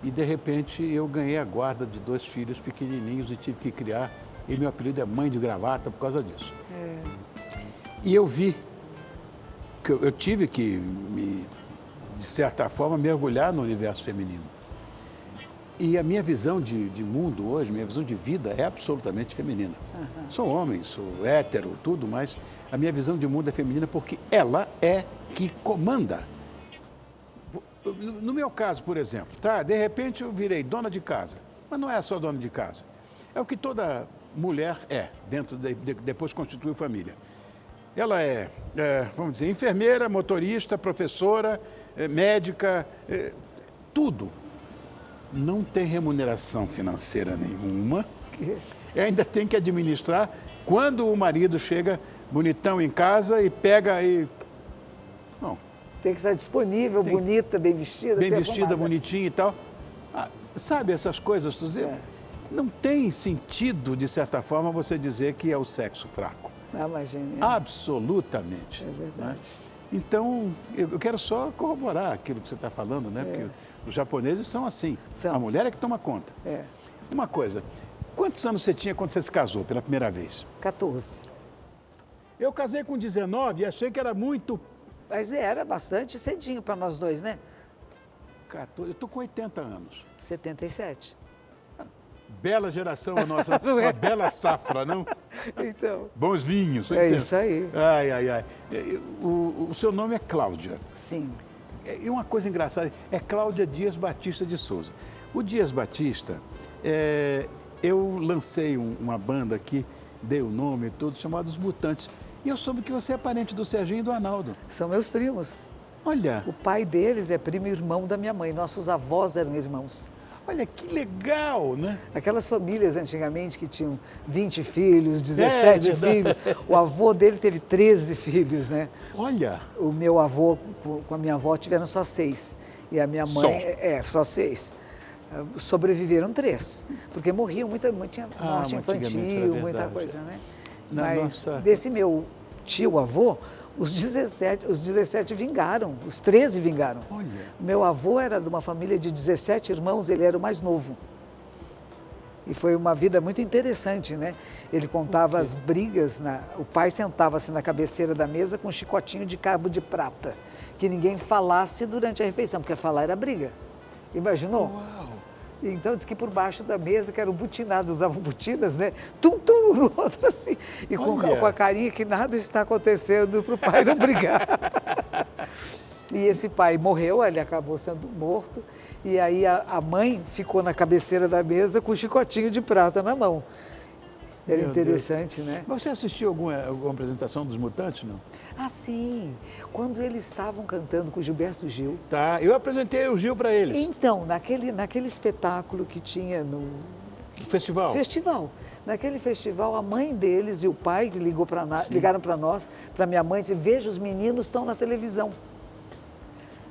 Speaker 1: E, de repente, eu ganhei a guarda de 2 filhos pequenininhos e tive que criar. E meu apelido é Mãe de Gravata por causa disso. E eu vi que eu tive que, de certa forma, mergulhar no universo feminino. E a minha visão de mundo hoje, minha visão de vida é absolutamente feminina. Sou homem, sou hétero, tudo, mas a minha visão de mundo é feminina porque ela é que comanda. No meu caso, por exemplo, de repente eu virei dona de casa, mas não é só dona de casa. É o que toda mulher depois constitui família. Ela vamos dizer, enfermeira, motorista, professora, médica, tudo. Não tem remuneração financeira nenhuma. E ainda tem que administrar quando o marido chega bonitão em casa e pega e... Não.
Speaker 2: Tem que estar disponível, bonita, bem vestida.
Speaker 1: Bem vestida, bonitinha e tal. Sabe essas coisas? Não tem sentido, de certa forma, você dizer que é o sexo fraco.
Speaker 2: Imagina.
Speaker 1: Absolutamente.
Speaker 2: É verdade.
Speaker 1: Né? Então, eu quero só corroborar aquilo que você está falando, né? Porque os japoneses são assim. A mulher é que toma conta. Uma coisa, quantos anos você tinha quando você se casou pela primeira vez?
Speaker 2: 14.
Speaker 1: Eu casei com 19 e achei que era muito...
Speaker 2: Mas era bastante cedinho para nós dois, né?
Speaker 1: 14, eu estou com 80 anos.
Speaker 2: 77.
Speaker 1: Bela geração a nossa, uma bela safra, não?
Speaker 2: Então.
Speaker 1: Bons vinhos.
Speaker 2: Isso aí.
Speaker 1: Ai. O seu nome é Cláudia.
Speaker 2: Sim.
Speaker 1: E uma coisa engraçada, é Cláudia Dias Batista de Souza. O Dias Batista, eu lancei uma banda aqui, dei o nome e tudo, chamado Os Mutantes. E eu soube que você é parente do Serginho e do Arnaldo.
Speaker 2: São meus primos.
Speaker 1: Olha.
Speaker 2: O pai deles é primo e irmão da minha mãe. Nossos avós eram irmãos.
Speaker 1: Olha, que legal, né?
Speaker 2: Aquelas famílias antigamente que tinham 20 filhos, 17 filhos. O avô dele teve 13 filhos, né?
Speaker 1: Olha.
Speaker 2: O meu avô com a minha avó tiveram só 6. E a minha mãe, só 6. Sobreviveram 3. Porque morriam, tinha morte infantil, muita coisa, né? Mas desse meu tio-avô, os 17 vingaram, os 13 vingaram.
Speaker 1: Olha.
Speaker 2: Meu avô era de uma família de 17 irmãos, ele era o mais novo. E foi uma vida muito interessante, né? Ele contava as brigas, o pai sentava-se na cabeceira da mesa com um chicotinho de cabo de prata, que ninguém falasse durante a refeição, porque falar era briga. Imaginou?
Speaker 1: Uau!
Speaker 2: Então, diz que por baixo da mesa, que eram butinados, usavam botinas, né? Tum, tum, no outro assim. E com a carinha que nada está acontecendo para o pai não brigar. E esse pai morreu, ele acabou sendo morto. E aí a mãe ficou na cabeceira da mesa com o chicotinho de prata na mão. Era interessante, né?
Speaker 1: Você assistiu alguma apresentação dos Mutantes, não?
Speaker 2: Ah, sim. Quando eles estavam cantando com o Gilberto Gil.
Speaker 1: Tá, eu apresentei o Gil para eles.
Speaker 2: Então, naquele espetáculo que tinha no...
Speaker 1: Festival?
Speaker 2: Festival. Naquele festival, a mãe deles e o pai que ligaram para nós, para minha mãe, e disseram, veja, os meninos estão na televisão.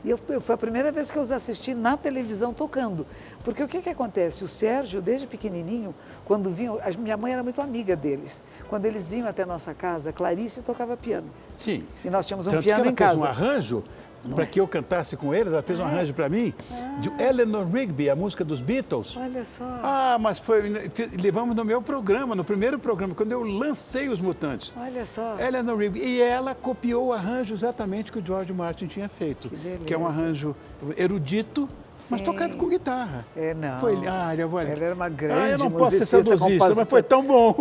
Speaker 2: E foi a primeira vez que eu os assisti na televisão tocando. Porque o que acontece? O Sérgio, desde pequenininho, quando vinham... Minha mãe era muito amiga deles. Quando eles vinham até a nossa casa, Clarice tocava piano.
Speaker 1: Sim.
Speaker 2: E nós tínhamos um
Speaker 1: Tanto
Speaker 2: piano
Speaker 1: que ela
Speaker 2: em casa.
Speaker 1: fez um arranjo para que eu cantasse com eles. Ela fez um arranjo para mim, de Eleanor Rigby, a música dos Beatles.
Speaker 2: Olha só.
Speaker 1: Ah, mas levamos no meu programa, no primeiro programa, quando eu lancei os Mutantes.
Speaker 2: Olha só.
Speaker 1: Eleanor Rigby. E ela copiou o arranjo exatamente que o George Martin tinha feito. Que é um arranjo erudito, mas tocado com guitarra.
Speaker 2: Não.
Speaker 1: Ela
Speaker 2: era uma grande
Speaker 1: eu não posso ser
Speaker 2: musicista,
Speaker 1: saudosista, mas foi tão bom.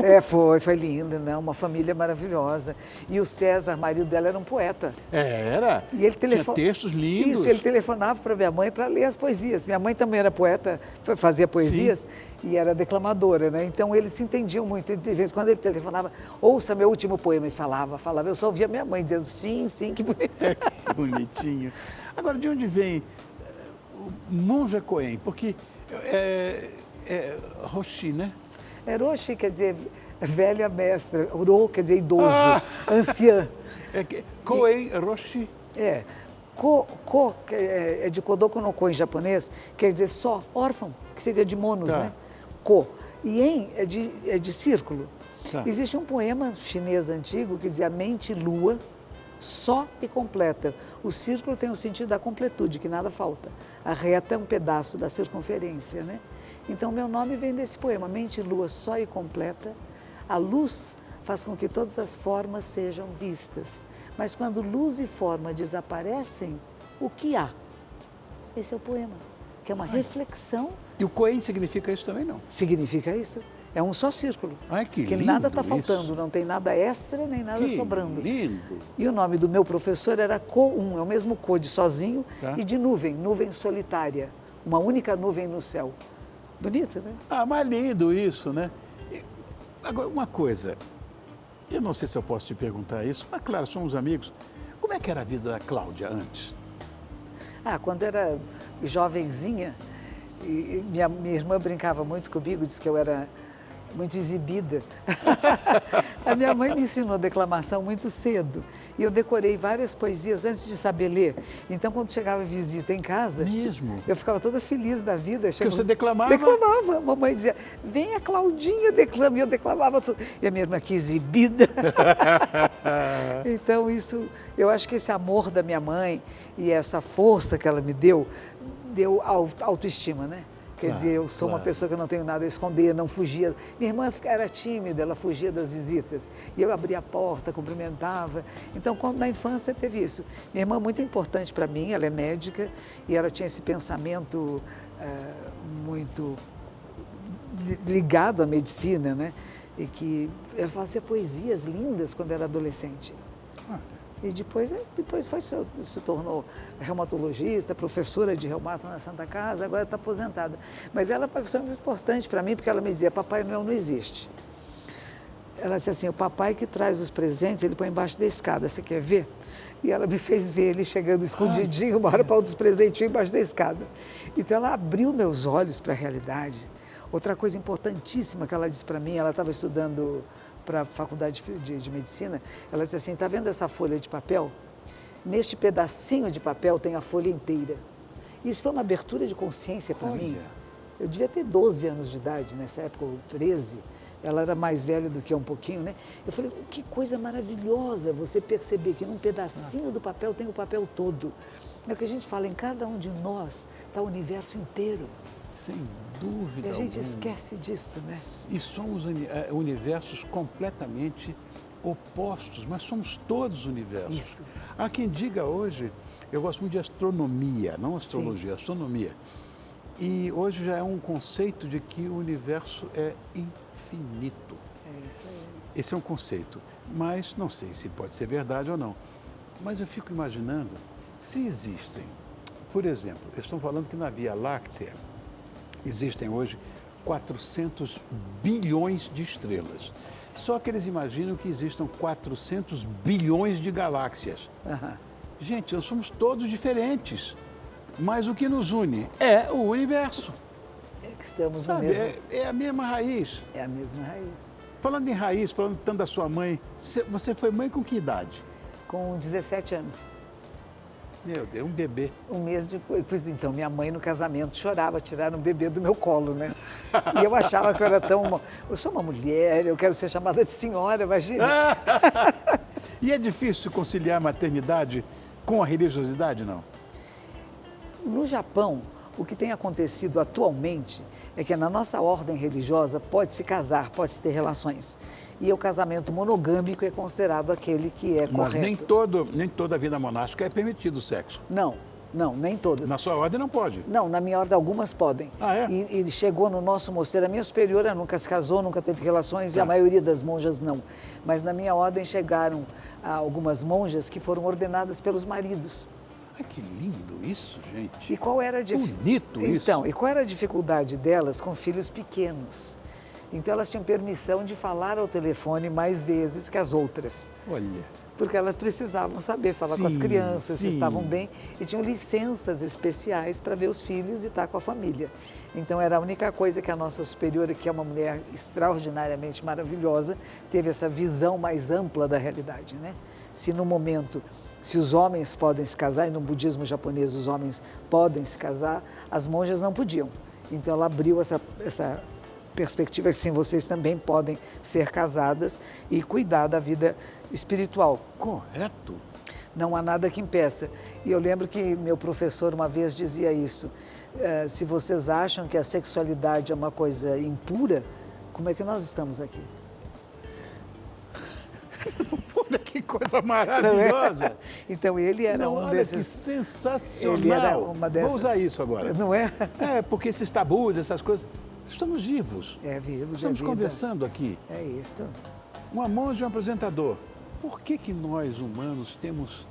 Speaker 2: Foi linda, né? Uma família maravilhosa. E o César, marido dela, era um poeta.
Speaker 1: Era.
Speaker 2: E ele
Speaker 1: tinha textos lindos.
Speaker 2: Isso, ele telefonava para minha mãe para ler as poesias. Minha mãe também era poeta, fazia poesias. Sim. E era declamadora, né? Então eles se entendiam muito. De vez em quando ele telefonava, ouça meu último poema, e falava. Eu só ouvia minha mãe dizendo, sim, sim, que bonito.
Speaker 1: Que bonitinho. Agora, de onde vem Monja Coen? Porque Roshi, né?
Speaker 2: Roshi quer dizer velha mestra, Uro quer dizer idoso, anciã.
Speaker 1: Coen, Roshi.
Speaker 2: Ko é de Kodoko no Ko em japonês, quer dizer só, órfão, que seria de monos, né? Ko. E En é de círculo. Tá. Existe um poema chinês antigo que dizia mente lua, só e completa. O círculo tem o sentido da completude, que nada falta. A reta é um pedaço da circunferência, né? Então, meu nome vem desse poema, mente lua só e completa. A luz faz com que todas as formas sejam vistas. Mas quando luz e forma desaparecem, o que há? Esse é o poema, que é uma reflexão.
Speaker 1: E o Coen significa isso também, não?
Speaker 2: Significa isso. É um só círculo.
Speaker 1: Que
Speaker 2: lindo nada está faltando, não tem nada extra nem nada sobrando.
Speaker 1: Lindo.
Speaker 2: E o nome do meu professor era Ko-un, é o mesmo Ko de sozinho e de nuvem, nuvem solitária, uma única nuvem no céu. Bonito, né?
Speaker 1: Mas lindo isso, né? Agora, uma coisa, eu não sei se eu posso te perguntar isso, mas claro, somos amigos. Como é que era a vida da Cláudia antes?
Speaker 2: Quando era jovenzinha, minha irmã brincava muito comigo, disse que eu era muito exibida. A minha mãe me ensinou declamação muito cedo. E eu decorei várias poesias antes de saber ler. Então, quando chegava visita em casa, eu ficava toda feliz da vida.
Speaker 1: Porque você declamava?
Speaker 2: Declamava. A mamãe dizia, vem a Claudinha, declama. E eu declamava tudo. E a minha irmã, que exibida. Então, eu acho que esse amor da minha mãe e essa força que ela me deu autoestima, né? Quer dizer, eu sou uma pessoa que não tenho nada a esconder, não fugia. Minha irmã era tímida, ela fugia das visitas. E eu abria a porta, cumprimentava. Então, na infância teve isso. Minha irmã é muito importante para mim, ela é médica e ela tinha esse pensamento muito ligado à medicina, né? E que ela fazia poesias lindas quando era adolescente. E depois se tornou reumatologista, professora de reumato na Santa Casa, agora está aposentada. Mas ela é uma pessoa muito importante para mim, porque ela me dizia, Papai Noel não existe. Ela disse assim, o papai que traz os presentes, ele põe embaixo da escada, você quer ver? E ela me fez ver ele chegando escondidinho, uma hora para outros presentinhos embaixo da escada. Então ela abriu meus olhos para a realidade. Outra coisa importantíssima que ela disse para mim, ela estava estudando para a faculdade de medicina, ela disse assim, está vendo essa folha de papel? Neste pedacinho de papel tem a folha inteira. Isso foi uma abertura de consciência para mim. Eu devia ter 12 anos de idade nessa época, ou 13. Ela era mais velha do que eu um pouquinho, né? Eu falei, que coisa maravilhosa você perceber que num pedacinho do papel tem o papel todo. É o que a gente fala, em cada um de nós está o universo inteiro.
Speaker 1: Sem dúvida
Speaker 2: E a gente
Speaker 1: alguma.
Speaker 2: esquece disso, né?
Speaker 1: E somos universos completamente opostos, mas somos todos universos.
Speaker 2: Isso.
Speaker 1: Há quem diga hoje, eu gosto muito de astronomia, não astrologia, astronomia. E hoje já é um conceito de que o universo é infinito.
Speaker 2: É isso aí.
Speaker 1: Esse é um conceito, mas não sei se pode ser verdade ou não. Mas eu fico imaginando se existem, por exemplo, eles estão falando que na Via Láctea existem hoje 400 bilhões de estrelas. Só que eles imaginam que existam 400 bilhões de galáxias.
Speaker 2: Aham.
Speaker 1: Gente, nós somos todos diferentes, mas o que nos une é o universo.
Speaker 2: É que estamos no
Speaker 1: Sabe,
Speaker 2: mesmo...
Speaker 1: é a mesma raiz.
Speaker 2: É a mesma raiz.
Speaker 1: Falando em raiz, falando tanto da sua mãe, você foi mãe com que idade?
Speaker 2: Com 17 anos.
Speaker 1: Meu Deus, um bebê.
Speaker 2: Um mês depois. Pois então, minha mãe no casamento chorava, tiraram um bebê do meu colo, né? E eu achava que eu era tão... Eu sou uma mulher, eu quero ser chamada de senhora, imagina.
Speaker 1: E é difícil conciliar a maternidade com a religiosidade, não?
Speaker 2: No Japão, o que tem acontecido atualmente é que na nossa ordem religiosa pode-se casar, pode-se ter relações. E o casamento monogâmico é considerado aquele que é
Speaker 1: Mas
Speaker 2: correto.
Speaker 1: nem toda vida monástica é permitido o sexo.
Speaker 2: Não, nem todas.
Speaker 1: Na sua ordem não pode.
Speaker 2: Não, na minha ordem algumas podem.
Speaker 1: Ah, é?
Speaker 2: E chegou no nosso mosteiro, a minha superiora nunca se casou, nunca teve relações e a maioria das monjas não. Mas na minha ordem chegaram algumas monjas que foram ordenadas pelos maridos.
Speaker 1: Ai, que lindo isso, gente.
Speaker 2: E qual era a
Speaker 1: Bonito isso.
Speaker 2: Então, e qual era a dificuldade delas com filhos pequenos? Então elas tinham permissão de falar ao telefone mais vezes que as outras.
Speaker 1: Olha.
Speaker 2: Porque elas precisavam saber falar com as
Speaker 1: Sim,
Speaker 2: crianças, se
Speaker 1: sim.
Speaker 2: estavam bem, e tinham licenças especiais para ver os filhos e estar com a família. Então era a única coisa que a nossa superiora, que é uma mulher extraordinariamente maravilhosa, teve essa visão mais ampla da realidade, né? Se no momento, se os homens podem se casar, e no budismo japonês os homens podem se casar, as monjas não podiam. Então ela abriu essa perspectiva que sim, vocês também podem ser casadas e cuidar da vida espiritual.
Speaker 1: Correto.
Speaker 2: Não há nada que impeça. E eu lembro que meu professor uma vez dizia isso. Se vocês acham que a sexualidade é uma coisa impura, como é que nós estamos aqui?
Speaker 1: Olha que coisa maravilhosa.
Speaker 2: Então ele era
Speaker 1: Não,
Speaker 2: um
Speaker 1: olha
Speaker 2: desses...
Speaker 1: que sensacional.
Speaker 2: Ele era uma dessas...
Speaker 1: Vou usar isso agora.
Speaker 2: Não é?
Speaker 1: É, porque esses tabus, essas coisas... Estamos vivos.
Speaker 2: É vivos,
Speaker 1: Estamos
Speaker 2: é vida.
Speaker 1: conversando aqui.
Speaker 2: É isso.
Speaker 1: Uma monja e um apresentador. Por que nós, humanos, temos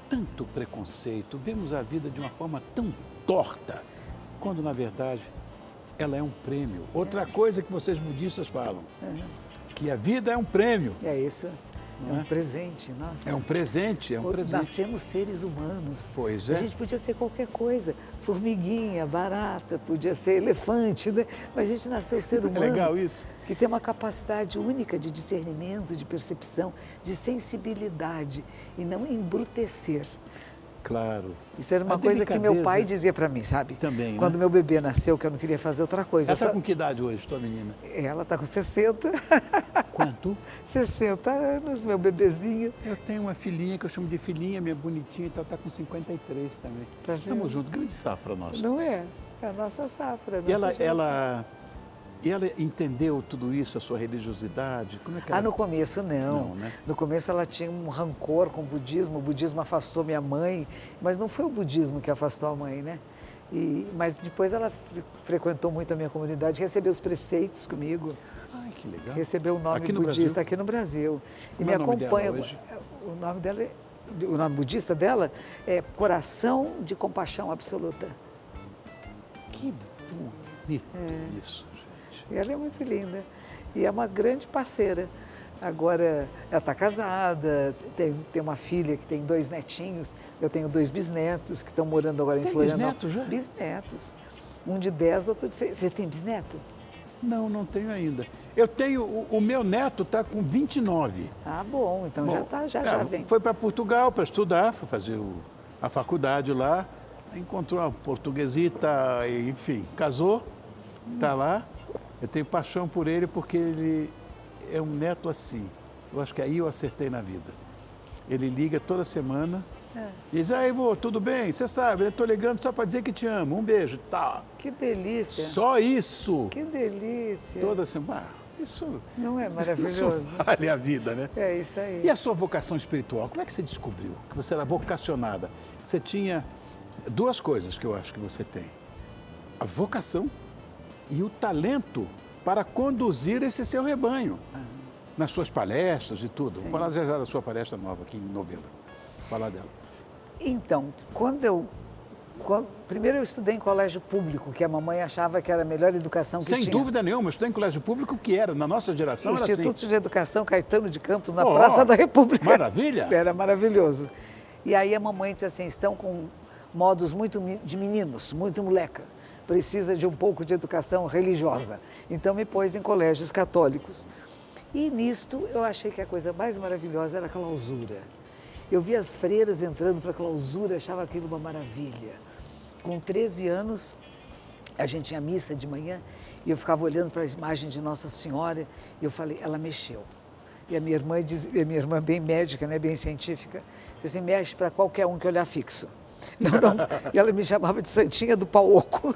Speaker 1: tanto preconceito, vemos a vida de uma forma tão torta, quando, na verdade, ela é um prêmio? Outra coisa que vocês budistas falam, que a vida é um prêmio.
Speaker 2: É isso. É
Speaker 1: Não
Speaker 2: um
Speaker 1: é?
Speaker 2: presente, nossa.
Speaker 1: É um presente, é um presente.
Speaker 2: Nascemos seres humanos.
Speaker 1: Pois
Speaker 2: A
Speaker 1: é.
Speaker 2: gente podia ser qualquer coisa. Formiguinha, barata, podia ser elefante, né? Mas a gente nasceu ser humano.
Speaker 1: É legal isso.
Speaker 2: Que tem uma capacidade única de discernimento, de percepção, de sensibilidade e não embrutecer.
Speaker 1: Claro.
Speaker 2: Isso era uma
Speaker 1: A
Speaker 2: coisa que meu
Speaker 1: delicadeza
Speaker 2: pai dizia para mim, sabe?
Speaker 1: também, né?
Speaker 2: Quando meu bebê nasceu, que eu não queria fazer outra coisa.
Speaker 1: Ela está com que idade hoje, tua menina?
Speaker 2: Ela está com 60.
Speaker 1: Quanto?
Speaker 2: 60 anos, meu bebezinho.
Speaker 1: Eu tenho uma filhinha que eu chamo de filhinha, minha bonitinha, então está com 53 também.
Speaker 2: Tá vendo?
Speaker 1: Estamos juntos, grande safra nossa.
Speaker 2: Não é? É a nossa safra. A
Speaker 1: E
Speaker 2: nossa geração.
Speaker 1: ela entendeu tudo isso, a sua religiosidade? Como é que ela...
Speaker 2: No começo não.
Speaker 1: Não, né?
Speaker 2: No começo ela tinha um rancor com o budismo afastou minha mãe, mas não foi o budismo que afastou a mãe, né? Mas depois ela frequentou muito a minha comunidade, recebeu os preceitos comigo,
Speaker 1: Ai, que legal.
Speaker 2: recebeu o nome
Speaker 1: Aqui no
Speaker 2: budista
Speaker 1: Brasil?
Speaker 2: aqui no Brasil.
Speaker 1: Como
Speaker 2: e
Speaker 1: é
Speaker 2: me
Speaker 1: o nome dela
Speaker 2: acompanha.
Speaker 1: hoje?
Speaker 2: O nome budista dela é Coração de Compaixão Absoluta.
Speaker 1: Que bonito isso, gente.
Speaker 2: E ela é muito linda e é uma grande parceira. Agora, ela está casada, tem uma filha que tem 2 netinhos, eu tenho 2 bisnetos que estão morando agora
Speaker 1: Você
Speaker 2: em
Speaker 1: tem
Speaker 2: Florianópolis.
Speaker 1: bisnetos já?
Speaker 2: Bisnetos. Um de 10, outro de 6. Você tem bisneto?
Speaker 1: Não, não tenho ainda. Eu tenho, o meu neto está com 29.
Speaker 2: Ah, bom, então já tá, já vem.
Speaker 1: Foi para Portugal para estudar, foi fazer a faculdade lá, encontrou uma portuguesita, enfim, casou, está lá. Eu tenho paixão por ele porque ele é um neto assim. Eu acho que aí eu acertei na vida. Ele liga toda semana E diz, aí, vô, tudo bem? Você sabe, eu tô ligando só para dizer que te amo. Um beijo, tá.
Speaker 2: Que delícia.
Speaker 1: Só isso.
Speaker 2: Que delícia.
Speaker 1: Toda assim, isso...
Speaker 2: Não é maravilhoso?
Speaker 1: Isso vale a vida, né?
Speaker 2: É isso aí.
Speaker 1: E a sua vocação espiritual? Como é que você descobriu que você era vocacionada? Você tinha duas coisas que eu acho que você tem. A vocação e o talento para conduzir esse seu rebanho. Nas suas palestras e tudo.
Speaker 2: Sim.
Speaker 1: Vou falar já da sua palestra nova aqui em novembro. Vou falar dela.
Speaker 2: Então, primeiro eu estudei em colégio público, que a mamãe achava que era a melhor educação que
Speaker 1: Sem
Speaker 2: tinha.
Speaker 1: dúvida nenhuma, eu estudei em colégio público que era, na nossa geração era assim.
Speaker 2: Instituto de Educação Caetano de Campos, na Praça da República.
Speaker 1: Maravilha!
Speaker 2: Era maravilhoso. E aí a mamãe disse assim, estão com modos muito de meninos, muito moleca. Precisa de um pouco de educação religiosa. Então me pôs em colégios católicos. E nisto eu achei que a coisa mais maravilhosa era a clausura. Eu vi as freiras entrando para a clausura, achava aquilo uma maravilha. Com 13 anos, a gente tinha missa de manhã e eu ficava olhando para a imagem de Nossa Senhora e eu falei, ela mexeu. E a minha irmã bem médica, né, bem científica, disse assim, mexe para qualquer um que olhar fixo. Não. E ela me chamava de Santinha do Pau Oco.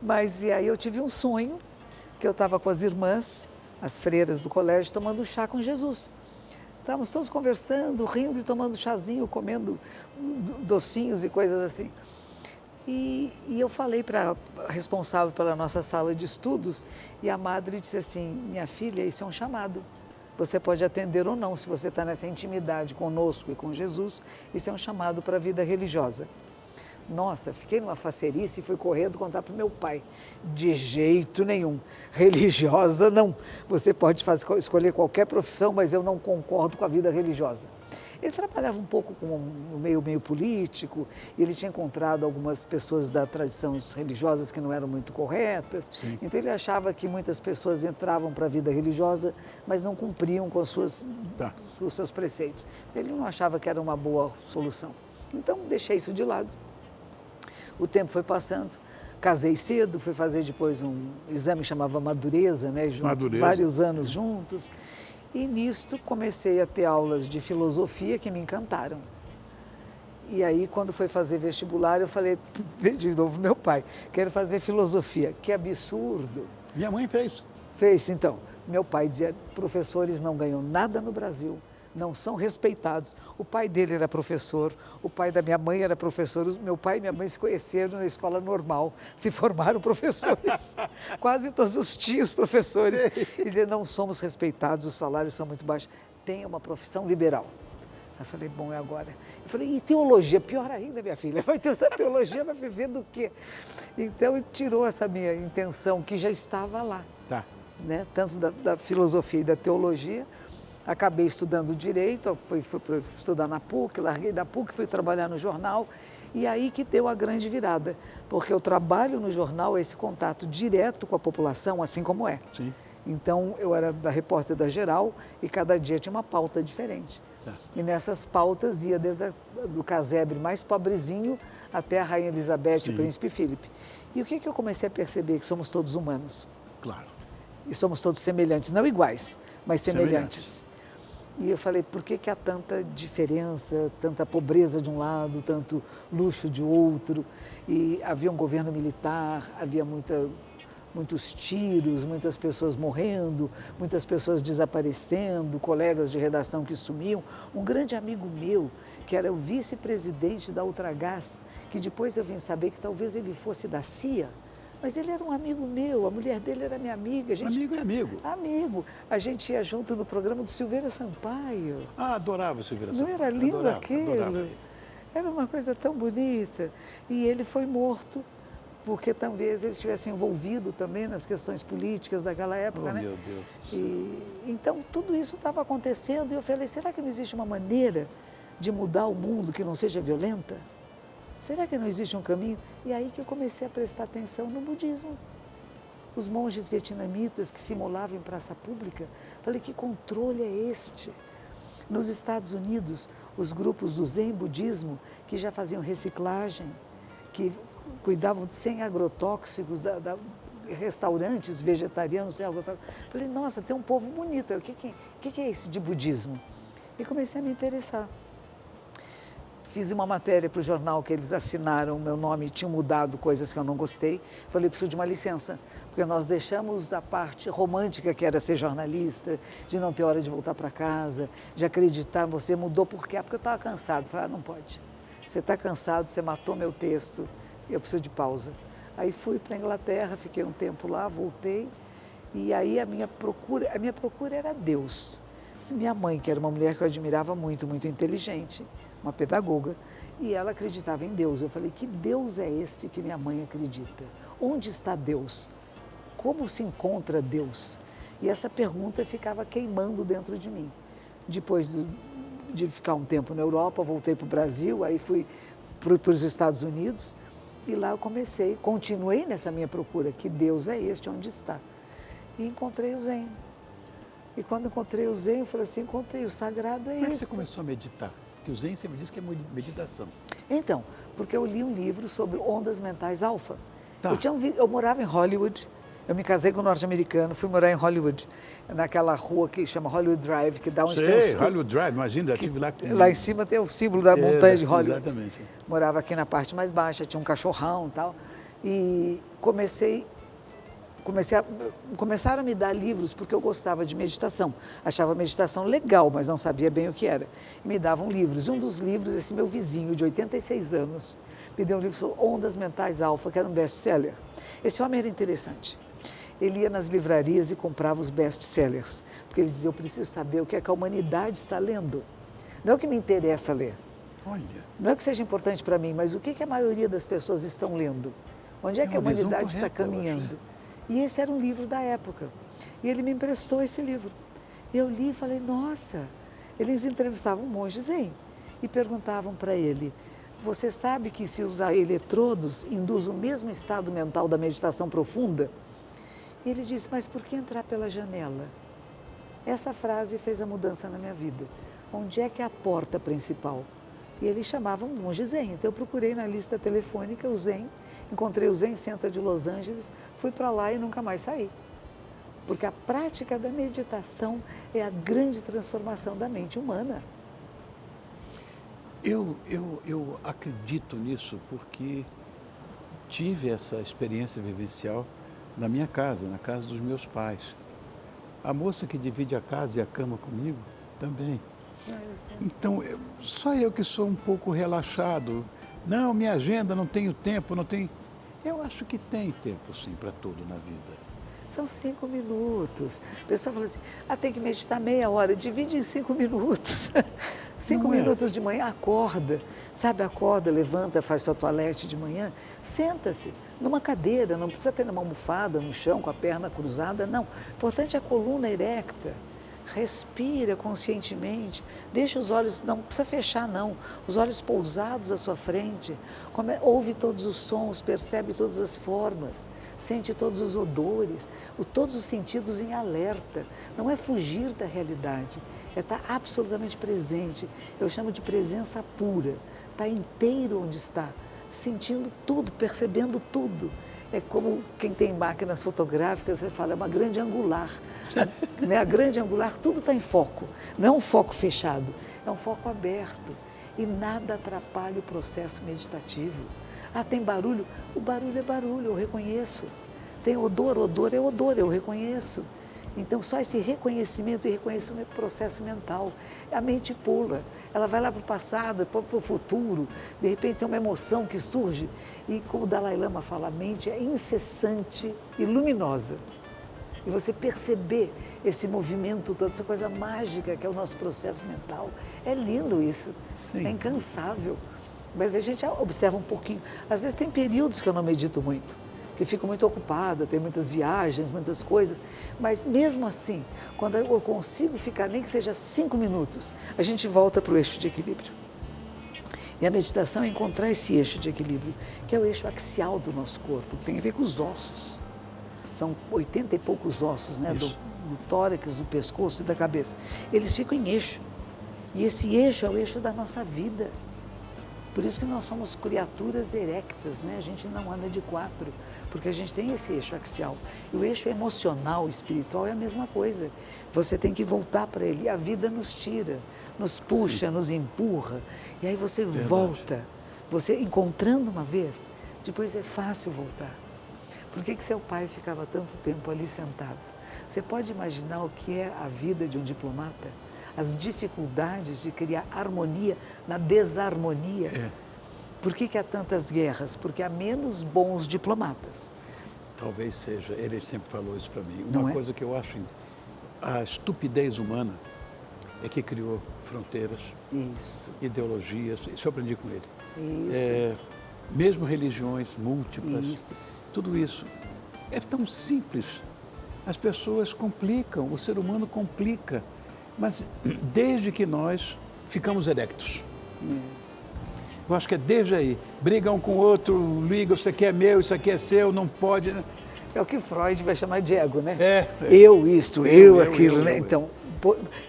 Speaker 2: Mas e aí eu tive um sonho, que eu estava com as irmãs, as freiras do colégio, tomando chá com Jesus. Estávamos todos conversando, rindo e tomando chazinho, comendo docinhos e coisas assim. E eu falei para a responsável pela nossa sala de estudos e a madre disse assim, minha filha, isso é um chamado. Você pode atender ou não, se você está nessa intimidade conosco e com Jesus, isso é um chamado para a vida religiosa. Nossa, fiquei numa facerice e fui correndo contar para o meu pai. De jeito nenhum. Religiosa, não. Você pode escolher qualquer profissão, mas eu não concordo com a vida religiosa. Ele trabalhava um pouco no meio político, e ele tinha encontrado algumas pessoas da tradição religiosas que não eram muito corretas. Sim. Então ele achava que muitas pessoas entravam para a vida religiosa, mas não cumpriam com os seus preceitos. Ele não achava que era uma boa solução. Então deixei isso de lado. O tempo foi passando, casei cedo, fui fazer depois um exame que chamava Madureza, né?
Speaker 1: Madureza.
Speaker 2: Vários anos juntos. E nisto comecei a ter aulas de filosofia que me encantaram. E aí, quando foi fazer vestibular, eu falei de novo meu pai, quero fazer filosofia. Que absurdo.
Speaker 1: Minha mãe fez.
Speaker 2: Fez, então. Meu pai dizia, professores não ganham nada no Brasil, não são respeitados. O pai dele era professor, o pai da minha mãe era professor, meu pai e minha mãe se conheceram na escola normal, se formaram professores, quase todos os tios professores. E dizer, não somos respeitados, os salários são muito baixos, tenha uma profissão liberal. Eu falei, bom, é agora. Eu falei, e teologia? Pior ainda, minha filha, vai ter teologia, vai viver do quê? Então, tirou essa minha intenção, que já estava lá, né? Tanto da filosofia e da teologia. Acabei estudando Direito, fui estudar na PUC, larguei da PUC, fui trabalhar no jornal, e aí que deu a grande virada, porque o trabalho no jornal é esse contato direto com a população, assim como é.
Speaker 1: Sim.
Speaker 2: Então, eu era da repórter da Geral e cada dia tinha uma pauta diferente. E nessas pautas ia desde do casebre mais pobrezinho até a Rainha Elizabeth e o Príncipe Filipe. E o que eu comecei a perceber? Que somos todos humanos.
Speaker 1: Claro.
Speaker 2: E somos todos semelhantes, não iguais, mas semelhantes. E eu falei, por que há tanta diferença, tanta pobreza de um lado, tanto luxo de outro? E havia um governo militar, havia muitos tiros, muitas pessoas morrendo, muitas pessoas desaparecendo, colegas de redação que sumiam. Um grande amigo meu, que era o vice-presidente da Ultragás, que depois eu vim saber que talvez ele fosse da CIA, mas ele era um amigo meu, a mulher dele era minha amiga.
Speaker 1: Amigo é amigo.
Speaker 2: Amigo. A gente ia junto no programa do Silveira Sampaio.
Speaker 1: Ah, adorava o Silveira Sampaio.
Speaker 2: Não era lindo aquilo?
Speaker 1: Adorava.
Speaker 2: Era uma coisa tão bonita. E ele foi morto, porque talvez ele estivesse envolvido também nas questões políticas daquela época, né?
Speaker 1: Meu Deus.
Speaker 2: Então, tudo isso estava acontecendo e eu falei, será que não existe uma maneira de mudar o mundo que não seja violenta? Será que não existe um caminho? E aí que eu comecei a prestar atenção no budismo. Os monges vietnamitas que se imolavam em praça pública, falei, que controle é este? Nos Estados Unidos, os grupos do Zen Budismo, que já faziam reciclagem, que cuidavam sem agrotóxicos, restaurantes vegetarianos sem agrotóxicos. Falei, nossa, tem um povo bonito. O que é esse de budismo? E comecei a me interessar. Fiz uma matéria para o jornal que eles assinaram o meu nome e tinham mudado coisas que eu não gostei. Falei, preciso de uma licença, porque nós deixamos da parte romântica que era ser jornalista, de não ter hora de voltar para casa, de acreditar, você mudou por quê? Porque eu estava cansado. Falei, não pode. Você está cansado, você matou meu texto, eu preciso de pausa. Aí fui para a Inglaterra, fiquei um tempo lá, voltei, e aí a minha procura era Deus. Minha mãe, que era uma mulher que eu admirava muito, muito inteligente, uma pedagoga, e ela acreditava em Deus. Eu falei, que Deus é esse que minha mãe acredita? Onde está Deus? Como se encontra Deus? E essa pergunta ficava queimando dentro de mim. Depois de ficar um tempo na Europa, voltei para o Brasil, aí fui para os Estados Unidos, e lá eu continuei nessa minha procura, que Deus é este, onde está? E encontrei o Zen. E quando encontrei o Zen, eu falei assim, encontrei o sagrado é isso.
Speaker 1: Como é que você começou a meditar? Porque o Zen sempre diz que é meditação.
Speaker 2: Então, porque eu li um livro sobre ondas mentais alfa.
Speaker 1: Tá.
Speaker 2: Eu morava em Hollywood, eu me casei com um norte-americano, fui morar em Hollywood, naquela rua que chama Hollywood Drive, que dá onde tem os...
Speaker 1: Hollywood Drive, imagina, já estive lá.
Speaker 2: Lá em cima tem o símbolo da montanha de Hollywood.
Speaker 1: Exatamente.
Speaker 2: Morava aqui na parte mais baixa, tinha um cachorrão e tal. E começaram a me dar livros porque eu gostava de meditação. Achava a meditação legal, mas não sabia bem o que era. Me davam livros. Um dos livros, esse meu vizinho de 86 anos, me deu um livro sobre ondas mentais alfa, que era um best-seller. Esse homem era interessante. Ele ia nas livrarias e comprava os best-sellers, porque ele dizia, eu preciso saber o que é que a humanidade está lendo. Não é o que me interessa ler.
Speaker 1: Olha.
Speaker 2: Não é que seja importante para mim, mas o que a maioria das pessoas estão lendo? Onde é que a humanidade está caminhando? E esse era um livro da época. E ele me emprestou esse livro. E eu li e falei, nossa, eles entrevistavam um monge zen e perguntavam para ele, você sabe que se usar eletrodos induz o mesmo estado mental da meditação profunda? E ele disse, mas por que entrar pela janela? Essa frase fez a mudança na minha vida. Onde é que é a porta principal? E ele chamava um monge zen. Então eu procurei na lista telefônica o zen, encontrei o Zen Center de Los Angeles, fui para lá e nunca mais saí. Porque a prática da meditação é a grande transformação da mente humana.
Speaker 1: Eu acredito nisso porque tive essa experiência vivencial na minha casa, na casa dos meus pais. A moça que divide a casa e a cama comigo também. Então, só eu que sou um pouco relaxado. Não, minha agenda, não tenho tempo, não tenho... Eu acho que tem tempo, sim, para tudo na vida.
Speaker 2: São 5 minutos. A pessoa fala assim, tem que meditar meia hora, divide em 5 minutos. 5 minutos de manhã, acorda, sabe, acorda, levanta, faz sua toalete de manhã, senta-se numa cadeira, não precisa ter uma almofada no chão com a perna cruzada, não. O importante é a coluna erecta. Respira conscientemente, deixa os olhos, não precisa fechar não, os olhos pousados à sua frente, ouve todos os sons, percebe todas as formas, sente todos os odores, todos os sentidos em alerta. Não é fugir da realidade, é estar absolutamente presente. Eu chamo de presença pura, estar inteiro onde está, sentindo tudo, percebendo tudo. É como quem tem máquinas fotográficas, você fala, é uma grande angular. Né? A grande angular, tudo está em foco. Não é um foco fechado, é um foco aberto. E nada atrapalha o processo meditativo. Tem barulho? O barulho é barulho, eu reconheço. Tem odor, odor é odor, eu reconheço. Então, só esse reconhecimento e reconhecimento é processo mental. A mente pula, ela vai lá para o passado, depois para o futuro, de repente tem uma emoção que surge. E como o Dalai Lama fala, a mente é incessante e luminosa. E você perceber esse movimento, toda essa coisa mágica que é o nosso processo mental, é lindo isso,
Speaker 1: Sim.
Speaker 2: É incansável. Mas a gente observa um pouquinho. Às vezes tem períodos que eu não medito muito, que fico muito ocupada, tem muitas viagens, muitas coisas, mas mesmo assim, quando eu consigo ficar, nem que seja 5 minutos, a gente volta para o eixo de equilíbrio. E a meditação é encontrar esse eixo de equilíbrio, que é o eixo axial do nosso corpo, que tem a ver com os ossos. São 80 e poucos ossos, né, do tórax, do pescoço e da cabeça. Eles ficam em eixo. E esse eixo é o eixo da nossa vida. Por isso que nós somos criaturas erectas, né? A gente não anda de quatro, porque a gente tem esse eixo axial. E o eixo emocional, espiritual é a mesma coisa. Você tem que voltar para ele. E a vida nos tira, nos puxa, nos empurra. E aí você volta. Você encontrando uma vez, depois é fácil voltar. Por que seu pai ficava tanto tempo ali sentado? Você pode imaginar o que é a vida de um diplomata? As dificuldades de criar harmonia na desarmonia. Por que há tantas guerras? Porque há menos bons diplomatas.
Speaker 1: Talvez seja, ele sempre falou isso para mim.
Speaker 2: Não
Speaker 1: Uma
Speaker 2: é?
Speaker 1: coisa que eu acho, a estupidez humana é que criou fronteiras, ideologias, isso eu aprendi com ele. Mesmo religiões múltiplas, tudo isso é tão simples. As pessoas complicam, o ser humano complica, mas desde que nós ficamos erectos. Eu acho que é desde aí. Briga um com o outro, liga, isso aqui é meu, isso aqui é seu, não pode.
Speaker 2: É o que Freud vai chamar de ego, né?
Speaker 1: Eu
Speaker 2: isto, eu aquilo, né? Então,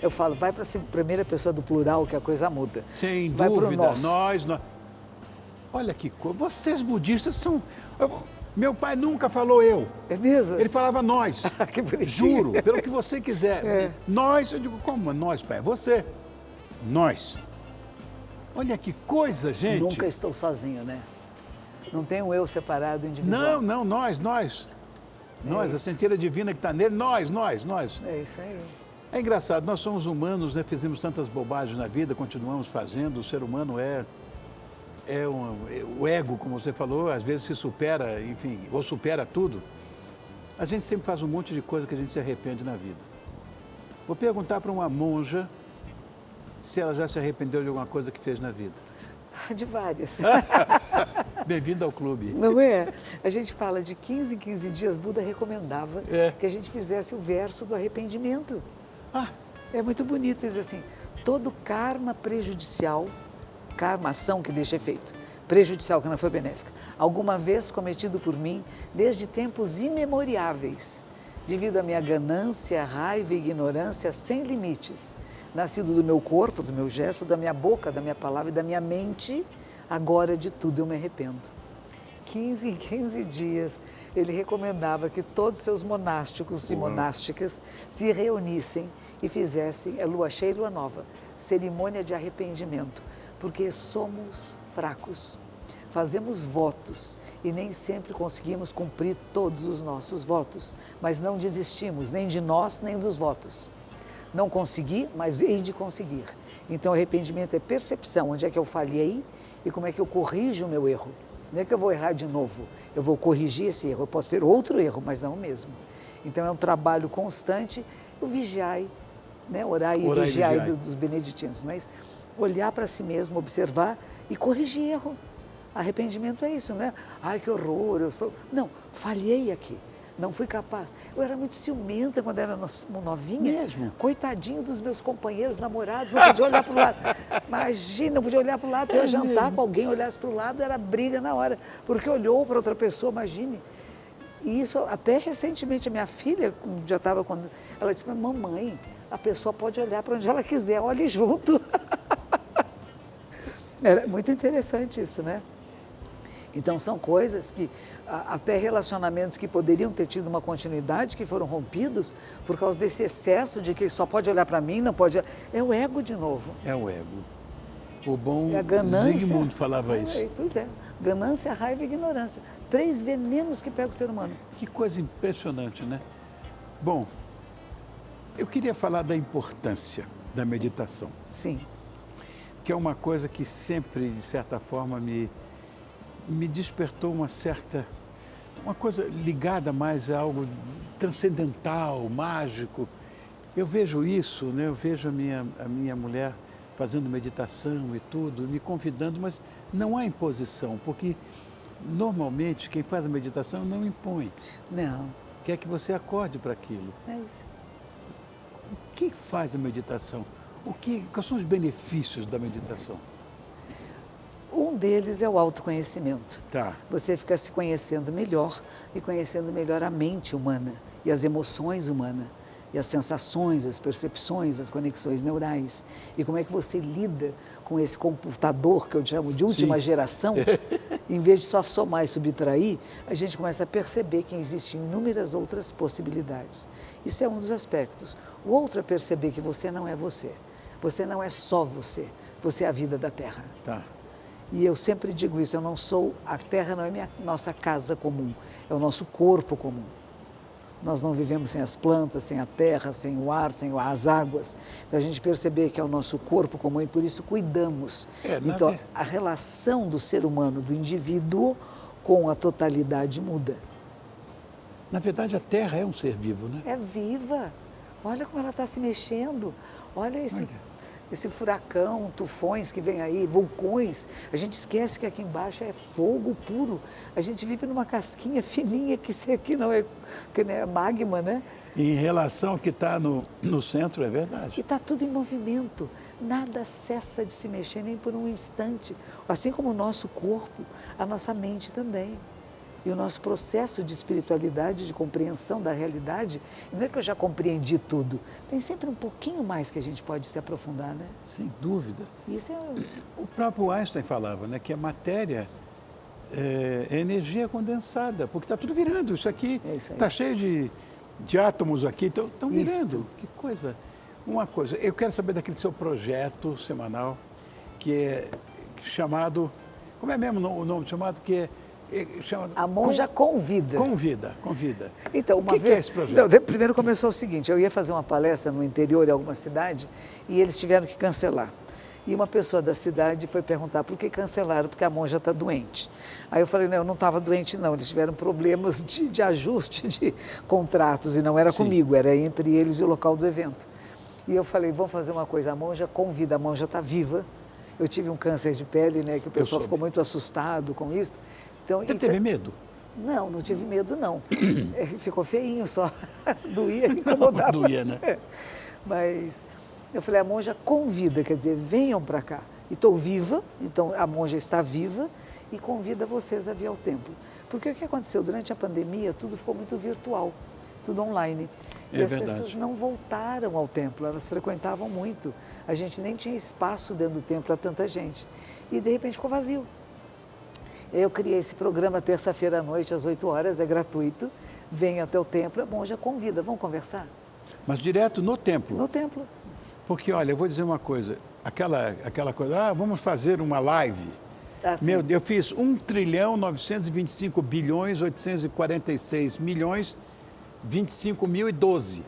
Speaker 2: eu falo, vai para a primeira pessoa do plural que a coisa muda.
Speaker 1: Sem
Speaker 2: vai
Speaker 1: dúvida,
Speaker 2: nós.
Speaker 1: Olha que coisa, vocês budistas são... Meu pai nunca falou eu.
Speaker 2: É mesmo?
Speaker 1: Ele falava nós.
Speaker 2: Que bonitinho.
Speaker 1: Juro, pelo que você quiser. Nós, eu digo, como nós, pai? Você. Nós. Olha que coisa, gente.
Speaker 2: Nunca estou sozinho, né? Não tem um eu separado individual.
Speaker 1: Não, nós. Nós, a centelha divina que está nele, nós.
Speaker 2: É isso aí.
Speaker 1: É engraçado, nós somos humanos, né? Fizemos tantas bobagens na vida, continuamos fazendo, o ser humano o ego, como você falou, às vezes se supera, enfim, ou supera tudo. A gente sempre faz um monte de coisa que a gente se arrepende na vida. Vou perguntar para uma monja se ela já se arrependeu de alguma coisa que fez na vida.
Speaker 2: De várias.
Speaker 1: Bem-vindo ao clube.
Speaker 2: Não é? A gente fala de 15 em 15 dias, Buda recomendava que a gente fizesse o verso do arrependimento. É muito bonito, diz assim, todo karma prejudicial, karma, ação que deixa efeito, prejudicial que não foi benéfica, alguma vez cometido por mim, desde tempos imemoriáveis, devido à minha ganância, raiva e ignorância sem limites, nascido do meu corpo, do meu gesto, da minha boca, da minha palavra e da minha mente, agora de tudo eu me arrependo. 15 em 15 dias, ele recomendava que todos os seus monásticos e monásticas se reunissem e fizessem, lua cheia e lua nova, cerimônia de arrependimento, porque somos fracos, fazemos votos e nem sempre conseguimos cumprir todos os nossos votos, mas não desistimos nem de nós, nem dos votos. Não consegui, mas hei de conseguir. Então, arrependimento é percepção, onde é que eu falhei e como é que eu corrijo o meu erro. Não é que eu vou errar de novo, eu vou corrigir esse erro, eu posso ter outro erro, mas não o mesmo. Então, é um trabalho constante, o vigiai, né? Orai e vigiai dos beneditinos, mas olhar para si mesmo, observar e corrigir erro. Arrependimento é isso, né? Ai, que horror! Não, falhei aqui. Não fui capaz. Eu era muito ciumenta quando era novinha.
Speaker 1: Mesmo?
Speaker 2: Coitadinho dos meus companheiros, namorados, não podia olhar para o lado. Imagina, não podia olhar para o lado. Se eu ia jantar com alguém, olhasse para o lado, era briga na hora. Porque olhou para outra pessoa, imagine. E isso, até recentemente, a minha filha, já estava quando... Ela disse, mas mamãe, a pessoa pode olhar para onde ela quiser, olhe junto. Era muito interessante isso, né? Então, são coisas que, até relacionamentos que poderiam ter tido uma continuidade, que foram rompidos por causa desse excesso de que só pode olhar para mim, não pode... É o ego de novo.
Speaker 1: É o ego. O bom
Speaker 2: Zygmunt
Speaker 1: falava isso.
Speaker 2: Pois é. Ganância, raiva e ignorância. 3 venenos que pega o ser humano.
Speaker 1: Que coisa impressionante, né? Bom, eu queria falar da importância da meditação.
Speaker 2: Sim.
Speaker 1: Que é uma coisa que sempre, de certa forma, me despertou uma coisa ligada mais a algo transcendental, mágico. Eu vejo isso, né? Eu vejo a minha mulher fazendo meditação e tudo, me convidando, mas não há imposição, porque normalmente quem faz a meditação não impõe.
Speaker 2: Não.
Speaker 1: Quer que você acorde para aquilo.
Speaker 2: É isso.
Speaker 1: O que faz a meditação? Quais são os benefícios da meditação?
Speaker 2: Um deles é o autoconhecimento.
Speaker 1: Tá.
Speaker 2: Você fica se conhecendo melhor e conhecendo melhor a mente humana e as emoções humanas. e as sensações, as percepções, as conexões neurais. E como é que você lida com esse computador, que eu chamo de última geração, em vez de só somar e subtrair, a gente começa a perceber que existem inúmeras outras possibilidades. Isso é um dos aspectos. O outro é perceber que você não é você. Você não é só você. Você é a vida da Terra.
Speaker 1: Tá.
Speaker 2: E eu sempre digo isso, a Terra não é nossa casa comum, é o nosso corpo comum. Nós não vivemos sem as plantas, sem a terra, sem o ar, sem as águas. Então, a gente perceber que é o nosso corpo comum e por isso cuidamos. Então, a relação do ser humano, do indivíduo, com a totalidade muda.
Speaker 1: Na verdade, a Terra é um ser vivo, né?
Speaker 2: É viva. Olha como ela está se mexendo. Olha esse furacão, tufões que vem aí, vulcões. A gente esquece que aqui embaixo é fogo puro. A gente vive numa casquinha fininha que isso aqui não é magma, né?
Speaker 1: E em relação ao que está no centro, é verdade.
Speaker 2: E está tudo em movimento. Nada cessa de se mexer nem por um instante. Assim como o nosso corpo, a nossa mente também. E o nosso processo de espiritualidade, de compreensão da realidade, não é que eu já compreendi tudo, tem sempre um pouquinho mais que a gente pode se aprofundar, né?
Speaker 1: Sem dúvida.
Speaker 2: Isso é...
Speaker 1: O próprio Einstein falava, né, que a matéria é energia condensada, porque está tudo virando. Isso aqui está cheio de átomos aqui, estão virando. Isso. Que coisa. Uma coisa, eu quero saber daquele seu projeto semanal, que é chamado, como é mesmo o nome chamado? Que
Speaker 2: A Monja Convida.
Speaker 1: Convida.
Speaker 2: Então,
Speaker 1: o que é esse projeto?
Speaker 2: Não, primeiro começou o seguinte, eu ia fazer uma palestra no interior, em alguma cidade, e eles tiveram que cancelar. E uma pessoa da cidade foi perguntar por que cancelaram, porque a monja está doente. Aí eu falei, não, eu não estava doente não, eles tiveram problemas de ajuste de contratos, e não era comigo, era entre eles e o local do evento. E eu falei, vamos fazer uma coisa, a monja convida, a monja está viva. Eu tive um câncer de pele, né, que o pessoal ficou muito assustado com isso. Então,
Speaker 1: você teve medo?
Speaker 2: Não, não tive medo, não. Ficou feinho só. Doía, incomodava.
Speaker 1: Doía, né?
Speaker 2: Mas eu falei, a monja convida, quer dizer, venham para cá. E estou viva, então a monja está viva e convida vocês a vir ao templo. Porque o que aconteceu? Durante a pandemia, tudo ficou muito virtual, tudo online. E as pessoas não voltaram ao templo, elas frequentavam muito. A gente nem tinha espaço dentro do templo para tanta gente. E, de repente, ficou vazio. Eu criei esse programa terça-feira à noite, às 8 horas, é gratuito. Venha até o templo, a monja convida. Vamos conversar?
Speaker 1: Mas direto no templo?
Speaker 2: No templo.
Speaker 1: Porque, olha, eu vou dizer uma coisa. Aquela coisa, vamos fazer uma live. Meu Deus, eu fiz 1.925.846.025.012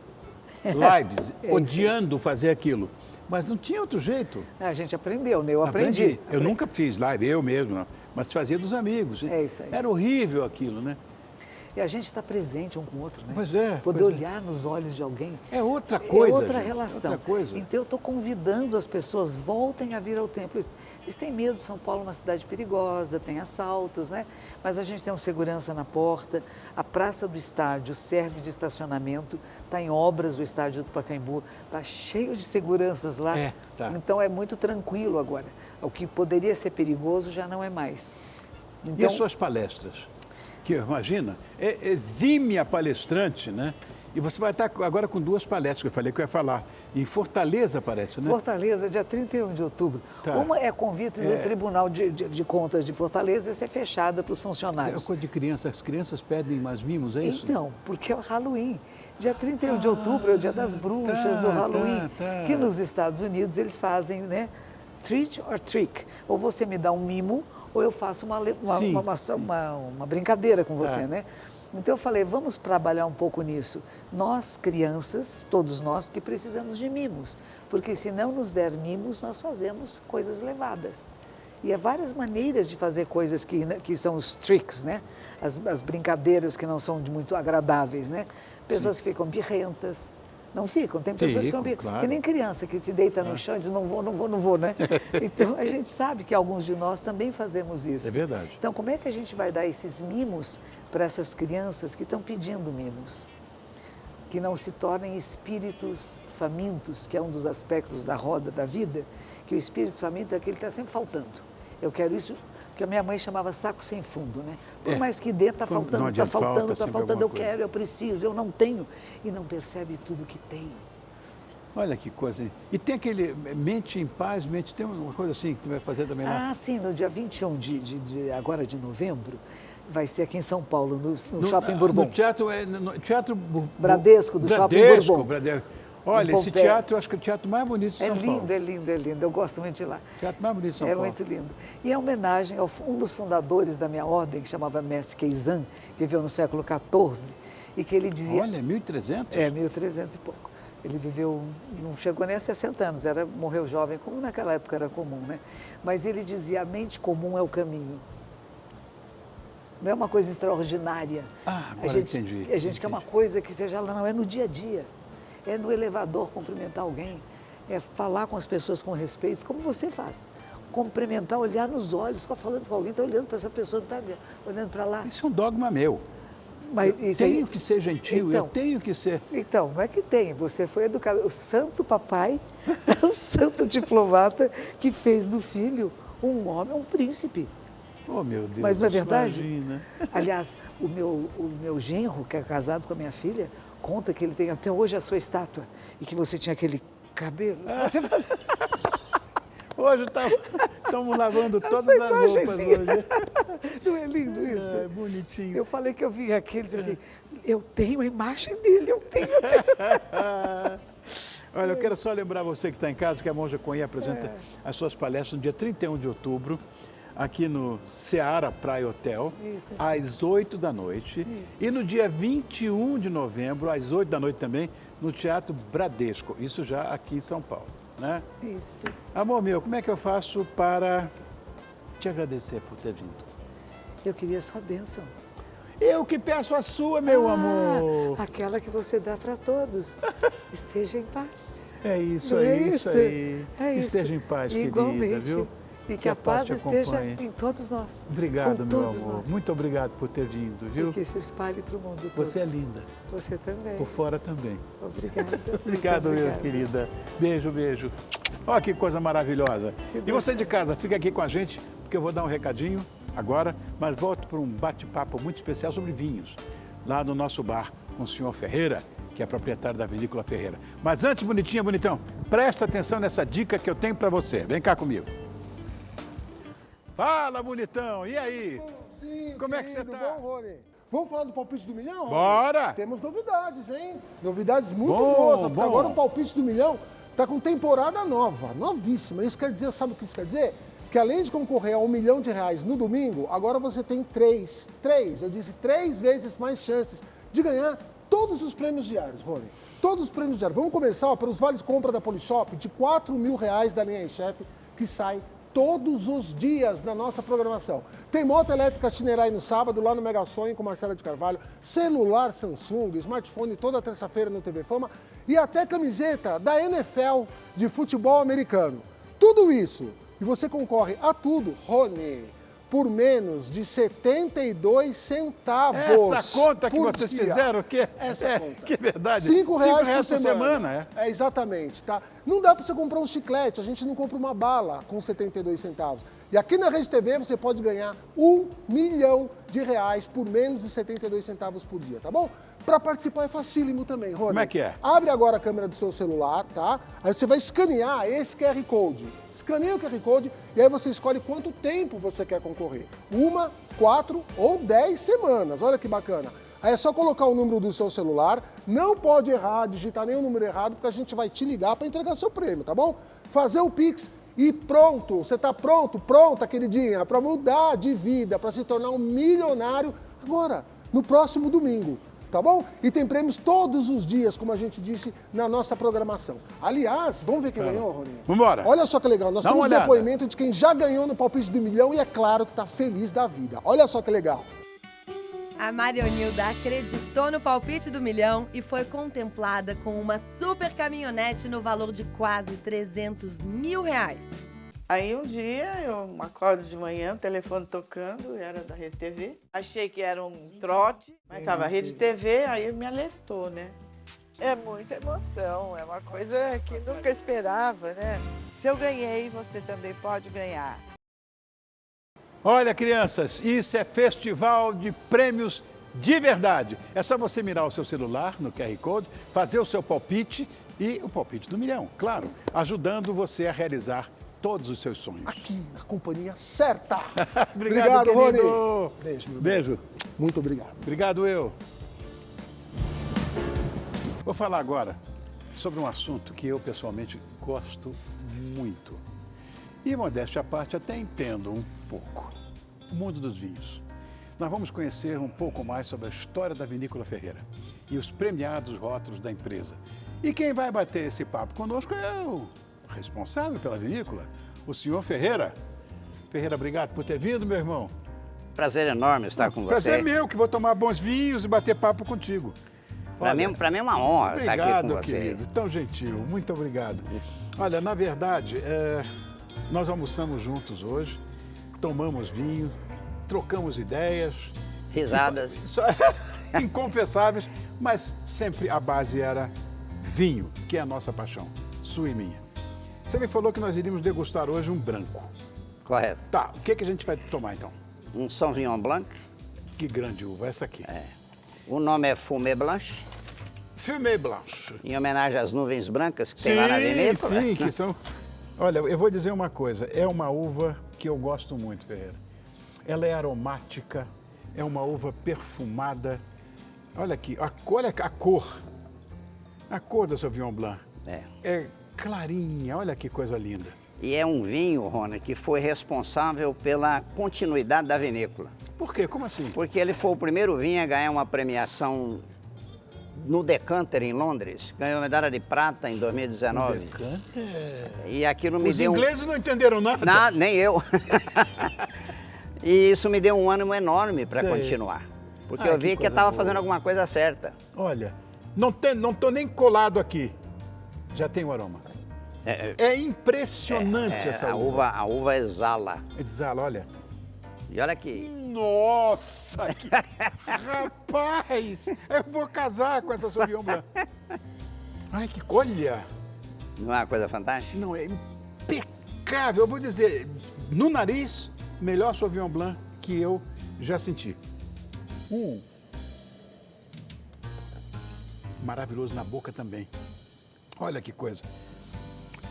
Speaker 1: lives, odiando fazer aquilo. Mas não tinha outro jeito.
Speaker 2: A gente aprendeu, né? Eu aprendi.
Speaker 1: Eu nunca fiz live, eu mesmo, não, mas fazia dos amigos.
Speaker 2: É isso aí.
Speaker 1: Era horrível aquilo, né?
Speaker 2: E a gente está presente um com o outro, né?
Speaker 1: Pois é.
Speaker 2: Poder olhar nos olhos de alguém.
Speaker 1: É outra coisa.
Speaker 2: É outra relação.
Speaker 1: Outra coisa.
Speaker 2: Então eu estou convidando as pessoas, voltem a vir ao templo. Eles têm medo, São Paulo é uma cidade perigosa, tem assaltos, né? Mas a gente tem um segurança na porta. A praça do estádio serve de estacionamento. Está em obras o estádio do Pacaembu. Está cheio de seguranças lá.
Speaker 1: Tá.
Speaker 2: Então é muito tranquilo agora. O que poderia ser perigoso já não é mais. Então,
Speaker 1: e as suas palestras? Que imagina, exime a palestrante, né? E você vai estar agora com 2 palestras, que eu falei que eu ia falar. Em Fortaleza, parece, né?
Speaker 2: Fortaleza, dia 31 de outubro.
Speaker 1: Tá.
Speaker 2: Uma é convite do Tribunal de Contas de Fortaleza, essa é fechada para os funcionários.
Speaker 1: É coisa de criança, as crianças pedem mais mimos, é isso?
Speaker 2: Então, porque é o Halloween. Dia 31 de outubro é o dia das bruxas do Halloween, que nos Estados Unidos eles fazem, né? Treat or trick. Ou você me dá um mimo, ou eu faço uma brincadeira com você, né? Então eu falei, vamos trabalhar um pouco nisso. Nós, crianças, todos nós, que precisamos de mimos. Porque se não nos der mimos, nós fazemos coisas levadas. E há várias maneiras de fazer coisas que são os tricks, né? As brincadeiras que não são muito agradáveis, né? Pessoas que ficam birrentas. Não ficam, tem pessoas que ficam birrentas. Que nem criança que se deita no chão e diz não vou, né? Então a gente sabe que alguns de nós também fazemos isso.
Speaker 1: É verdade.
Speaker 2: Então como é que a gente vai dar esses mimos para essas crianças que estão pedindo mimos? Que não se tornem espíritos famintos, que é um dos aspectos da roda da vida, que o espírito faminto é aquele que está sempre faltando. Eu quero isso Porque a minha mãe chamava saco sem fundo, né? Por mais que dê, está faltando,
Speaker 1: Não
Speaker 2: está
Speaker 1: adianta, falta
Speaker 2: faltando, está
Speaker 1: sempre
Speaker 2: faltando, eu
Speaker 1: alguma coisa.
Speaker 2: quero, eu preciso, eu não tenho. E não percebe tudo que tem.
Speaker 1: Olha que coisa, hein? E tem aquele mente em paz, tem uma coisa assim que tu vai fazer também lá?
Speaker 2: Ah, sim, no dia 21 agora de novembro, vai ser aqui em São Paulo, no Shopping Bourbon.
Speaker 1: No teatro, teatro
Speaker 2: Bradesco, do Shopping Bourbon.
Speaker 1: Bradesco. Olha, esse
Speaker 2: Pompeia.
Speaker 1: teatro, eu acho que é o teatro mais bonito de São Paulo.
Speaker 2: É lindo, é lindo. Eu gosto muito de lá.
Speaker 1: O teatro mais bonito de São Paulo.
Speaker 2: É muito lindo. E é homenagem a um dos fundadores da minha ordem, que chamava Mestre Queizan, que viveu no século XIV, e que ele dizia...
Speaker 1: Olha, 1300?
Speaker 2: 1300 e pouco. Ele viveu, não chegou nem a 60 anos, morreu jovem, como naquela época era comum, né? Mas ele dizia, a mente comum é o caminho. Não é uma coisa extraordinária.
Speaker 1: Agora entendi.
Speaker 2: A gente quer uma coisa que seja lá, não é no dia a dia. É no elevador cumprimentar alguém, é falar com as pessoas com respeito, como você faz. Cumprimentar, olhar nos olhos, ficar falando com alguém, está olhando para essa pessoa, não está olhando para lá.
Speaker 1: Isso é um dogma meu.
Speaker 2: Mas
Speaker 1: eu tenho que ser gentil, eu tenho que ser...
Speaker 2: Então, não é que tem, você foi educado. O santo papai, o santo diplomata que fez do filho um homem, um príncipe.
Speaker 1: Oh, meu Deus.
Speaker 2: Mas não é verdade?
Speaker 1: Imagina.
Speaker 2: Aliás, o meu genro, que é casado com a minha filha, conta que ele tem até hoje a sua estátua e que você tinha aquele cabelo. Você faz...
Speaker 1: Hoje estamos lavando todas as roupas hoje.
Speaker 2: Não é lindo isso?
Speaker 1: É bonitinho.
Speaker 2: Eu falei que eu vi aquele e disse assim, eu tenho a imagem dele, eu tenho.
Speaker 1: Olha, eu quero só lembrar você que está em casa que a Monja Coen apresenta as suas palestras no dia 31 de outubro, aqui no Seara Praia Hotel, às 8 da noite. Isso. E no dia 21 de novembro, às 8 da noite também, no Teatro Bradesco. Isso já aqui em São Paulo, né?
Speaker 2: Isso.
Speaker 1: Amor meu, como é que eu faço para te agradecer por ter vindo?
Speaker 2: Eu queria a sua bênção.
Speaker 1: Eu que peço a sua, meu amor.
Speaker 2: Aquela que você dá para todos. Esteja em paz.
Speaker 1: É isso aí, isso aí.
Speaker 2: É isso.
Speaker 1: Esteja em paz,
Speaker 2: igualmente,
Speaker 1: querida, viu?
Speaker 2: E que a paz esteja em todos nós.
Speaker 1: Obrigado, meu amor.
Speaker 2: Nós.
Speaker 1: Muito obrigado por ter vindo, viu?
Speaker 2: E que se espalhe para o mundo todo.
Speaker 1: Você é linda.
Speaker 2: Você também.
Speaker 1: Por fora também.
Speaker 2: Obrigada.
Speaker 1: Obrigado, minha querida. Beijo, beijo. Olha que coisa maravilhosa. E você de casa, fica aqui com a gente, porque eu vou dar um recadinho agora, mas volto para um bate-papo muito especial sobre vinhos, lá no nosso bar com o senhor Ferreira, que é proprietário da Vinícola Ferreira. Mas antes, bonitinha, bonitão, presta atenção nessa dica que eu tenho para você. Vem cá comigo. Fala, bonitão, e aí?
Speaker 3: Sim,
Speaker 1: como é que você tá?
Speaker 3: Bom, Rony? Vamos falar do palpite do milhão, Rony?
Speaker 1: Bora!
Speaker 3: Temos novidades, hein? Novidades muito boas. Porque agora o palpite do milhão está com temporada nova, novíssima. Isso quer dizer, sabe o que isso quer dizer? Que além de concorrer a R$1 milhão no domingo, agora você tem três vezes mais chances de ganhar todos os prêmios diários, Rony. Todos os prêmios diários. Vamos começar pelos vales compra da Polishop de R$4 mil da linha em chefe, que sai todos os dias na nossa programação. Tem moto elétrica Shinerai no sábado, lá no Mega Sonho com Marcela de Carvalho, celular Samsung, smartphone toda terça-feira no TV Fama e até camiseta da NFL de futebol americano. Tudo isso, e você concorre a tudo, Rony, por menos de 72 centavos.
Speaker 1: Essa conta que vocês fizeram, que
Speaker 3: essa conta.
Speaker 1: Que verdade.
Speaker 3: R$5
Speaker 1: por semana.
Speaker 3: É, exatamente, tá? Não dá para você comprar um chiclete, a gente não compra uma bala com 72 centavos. E aqui na Rede TV você pode ganhar R$1 milhão por menos de 72 centavos por dia, tá bom? Para participar é facílimo também, Rony.
Speaker 1: Como é que é?
Speaker 3: Abre agora a câmera do seu celular, tá? Aí você vai escanear esse QR Code. Escaneia o QR Code e aí você escolhe quanto tempo você quer concorrer. 1, 4 ou 10 semanas. Olha que bacana. Aí é só colocar o número do seu celular. Não pode errar, digitar nenhum número errado, porque a gente vai te ligar para entregar seu prêmio, tá bom? Fazer o Pix e pronto. Você tá pronto, pronta, queridinha, para mudar de vida, para se tornar um milionário agora, no próximo domingo. Tá bom? E tem prêmios todos os dias, como a gente disse, na nossa programação. Aliás, vamos ver quem ganhou, Roninho?
Speaker 1: Vambora.
Speaker 3: Olha só que legal, nós temos um depoimento de quem já ganhou no palpite do milhão e é claro que tá feliz da vida. Olha só que legal.
Speaker 4: A Marionilda acreditou no palpite do milhão e foi contemplada com uma super caminhonete no valor de quase R$300 mil.
Speaker 5: Aí um dia eu acordo de manhã, o telefone tocando, era da Rede TV. Achei que era um trote, mas estava a Rede TV, aí me alertou, né?
Speaker 6: É muita emoção, é uma coisa que nunca esperava, né? Se eu ganhei, você também pode ganhar.
Speaker 1: Olha, crianças, isso é festival de prêmios de verdade. É só você mirar o seu celular no QR Code, fazer o seu palpite e o palpite do milhão, claro, ajudando você a realizar todos os seus sonhos.
Speaker 3: Aqui, na companhia certa.
Speaker 1: Obrigado,
Speaker 3: Rony.
Speaker 1: querido.
Speaker 3: Beijo, meu
Speaker 1: Beijo.
Speaker 3: Muito obrigado.
Speaker 1: Obrigado, eu. Vou falar agora sobre um assunto que eu pessoalmente gosto muito. E, modéstia à parte, até entendo um pouco. O mundo dos vinhos. Nós vamos conhecer um pouco mais sobre a história da Vinícola Ferreira e os premiados rótulos da empresa. E quem vai bater esse papo conosco é o responsável pela vinícola, o senhor Ferreira. Ferreira, obrigado por ter vindo, meu irmão.
Speaker 7: Prazer enorme estar com você.
Speaker 1: Prazer meu, que vou tomar bons vinhos e bater papo contigo.
Speaker 7: Para mim é uma honra estar aqui com
Speaker 1: Obrigado,
Speaker 7: você.
Speaker 1: querido. Tão gentil. Muito obrigado. Olha, na verdade, nós almoçamos juntos hoje, tomamos vinho, trocamos ideias.
Speaker 7: Risadas.
Speaker 1: Inconfessáveis, mas sempre a base era vinho, que é a nossa paixão, sua e minha. Você me falou que nós iríamos degustar hoje um branco.
Speaker 7: Correto.
Speaker 1: Tá, o que a gente vai tomar então?
Speaker 7: Um Sauvignon Blanc.
Speaker 1: Que grande uva, essa aqui.
Speaker 7: O nome é Fumée Blanche,
Speaker 1: Fumée Blanche.
Speaker 7: em homenagem às nuvens brancas que tem lá na vinícola.
Speaker 1: Sim, que são... Olha, eu vou dizer uma coisa, é uma uva que eu gosto muito, Ferreira. Ela é aromática, é uma uva perfumada. Olha aqui, olha a cor. A cor da Sauvignon Blanc é clarinha, olha que coisa linda.
Speaker 7: E é um vinho, Rony, que foi responsável pela continuidade da vinícola.
Speaker 1: Por quê? Como assim?
Speaker 7: Porque ele foi o primeiro vinho a ganhar uma premiação no Decanter, em Londres. Ganhou medalha de prata em 2019.
Speaker 1: Decanter.
Speaker 7: E aquilo me
Speaker 1: Os
Speaker 7: deu
Speaker 1: ingleses não entenderam nada.
Speaker 7: Nada, nem eu. E isso me deu um ânimo enorme para
Speaker 1: Sei.
Speaker 7: continuar. Porque
Speaker 1: Ah,
Speaker 7: eu vi
Speaker 1: que
Speaker 7: que eu
Speaker 1: coisa
Speaker 7: estava
Speaker 1: boa.
Speaker 7: fazendo alguma coisa certa.
Speaker 1: Olha, não tô nem colado aqui. Já tem o aroma. É impressionante essa uva.
Speaker 7: A uva exala.
Speaker 1: Exala, olha.
Speaker 7: E olha aqui.
Speaker 1: Nossa, que... rapaz! Eu vou casar com essa Sauvignon Blanc. Ai, que olha!
Speaker 7: Não é uma coisa fantástica?
Speaker 1: Não, é impecável. Eu vou dizer, no nariz, melhor Sauvignon Blanc que eu já senti. Maravilhoso na boca também. Olha que coisa.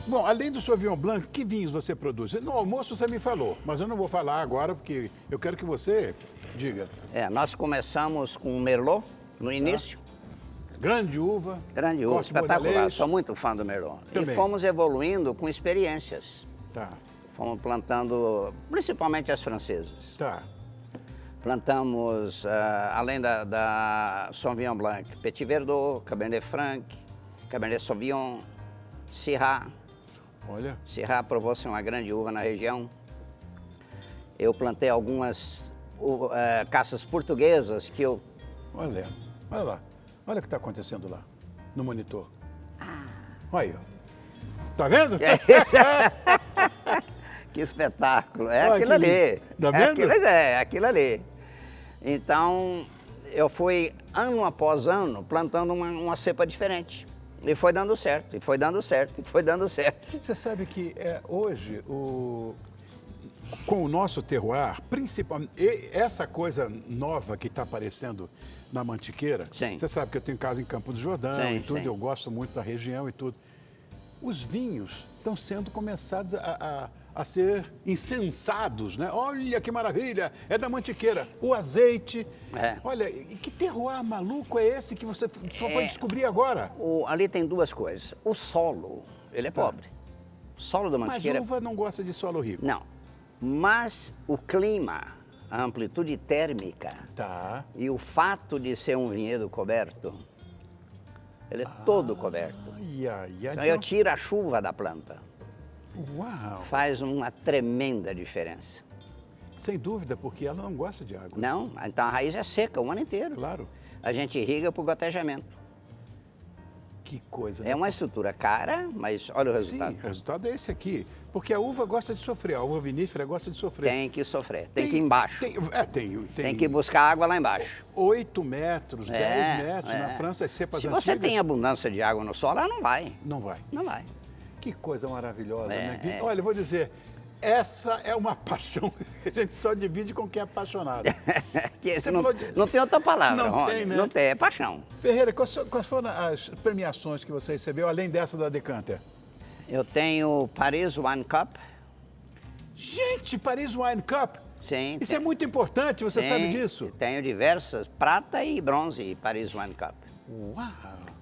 Speaker 1: Bom, além do Sauvignon Blanc, que vinhos você produz? No almoço você me falou, mas eu não vou falar agora porque eu quero que você diga.
Speaker 7: Nós começamos com o Merlot no início.
Speaker 1: Grande uva.
Speaker 7: Grande uva,
Speaker 1: corte
Speaker 7: espetacular.
Speaker 1: bordelês.
Speaker 7: Sou muito fã do Merlot.
Speaker 1: Também.
Speaker 7: E fomos evoluindo com experiências.
Speaker 1: Tá,
Speaker 7: Fomos plantando, principalmente as francesas.
Speaker 1: tá.
Speaker 7: Plantamos, além da Sauvignon Blanc, Petit Verdot, Cabernet Franc, Cabernet Sauvignon, Syrah.
Speaker 1: Olha,
Speaker 7: Syrah provou ser uma grande uva na região. Eu plantei algumas caças portuguesas que eu...
Speaker 1: olha lá. Olha o que está acontecendo lá, no monitor. Olha aí, ó. Tá vendo?
Speaker 7: Que espetáculo! É
Speaker 1: Olha
Speaker 7: aquilo
Speaker 1: que
Speaker 7: ali.
Speaker 1: lindo. Tá vendo?
Speaker 7: Aquilo ali. Então, eu fui ano após ano plantando uma cepa diferente. E foi dando certo, e foi dando certo, e foi dando certo.
Speaker 1: Você sabe que hoje, com o nosso terroir, principalmente, essa coisa nova que está aparecendo na Mantiqueira,
Speaker 7: Sim.
Speaker 1: você sabe que eu tenho casa em Campo do Jordão
Speaker 7: Sim,
Speaker 1: e tudo,
Speaker 7: sim.
Speaker 1: eu gosto muito da região e tudo. Os vinhos estão sendo começados a ser incensados, né? Olha que maravilha, é da Mantiqueira. O azeite, olha, e que terroir maluco é esse que você só foi descobrir agora?
Speaker 7: Ali tem duas coisas. O solo, ele é pobre. O solo da
Speaker 1: Mas
Speaker 7: Mantiqueira...
Speaker 1: uva não gosta de solo rico.
Speaker 7: Não. Mas o clima, a amplitude térmica
Speaker 1: Tá.
Speaker 7: e o fato de ser um vinhedo coberto, ele é todo coberto. Então eu tiro a chuva da planta.
Speaker 1: Uau!
Speaker 7: Faz uma tremenda diferença.
Speaker 1: Sem dúvida, porque ela não gosta de água.
Speaker 7: Não, então a raiz é seca o ano inteiro.
Speaker 1: Claro.
Speaker 7: A gente irriga por gotejamento.
Speaker 1: Que coisa.
Speaker 7: É uma estrutura cara, mas olha o resultado.
Speaker 1: Sim, o resultado é esse aqui. Porque a uva gosta de sofrer, a uva vinífera gosta de sofrer.
Speaker 7: Tem que sofrer, tem que ir embaixo.
Speaker 1: Tem
Speaker 7: que buscar água lá embaixo.
Speaker 1: 8 metros, 10 metros. Na França, as cepas
Speaker 7: Se
Speaker 1: antigas...
Speaker 7: você tem abundância de água no solo, ela não vai.
Speaker 1: Não vai.
Speaker 7: Não vai.
Speaker 1: Que coisa maravilhosa,
Speaker 7: É,
Speaker 1: né?
Speaker 7: é.
Speaker 1: Olha, eu vou dizer, essa é uma paixão que a gente só divide com quem é apaixonado.
Speaker 7: Que
Speaker 1: Você
Speaker 7: não,
Speaker 1: falou de-
Speaker 7: não tem outra palavra,
Speaker 1: Não
Speaker 7: Rony.
Speaker 1: tem, né?
Speaker 7: Não tem, é paixão.
Speaker 1: Ferreira, quais foram as premiações que você recebeu, além dessa da Decanter?
Speaker 7: Eu tenho Paris Wine Cup.
Speaker 1: Gente, Paris Wine Cup,
Speaker 7: Sim.
Speaker 1: isso é muito importante, você sabe
Speaker 7: Tem-
Speaker 1: disso?
Speaker 7: Tenho diversas, prata e bronze Paris Wine Cup.
Speaker 1: Uau!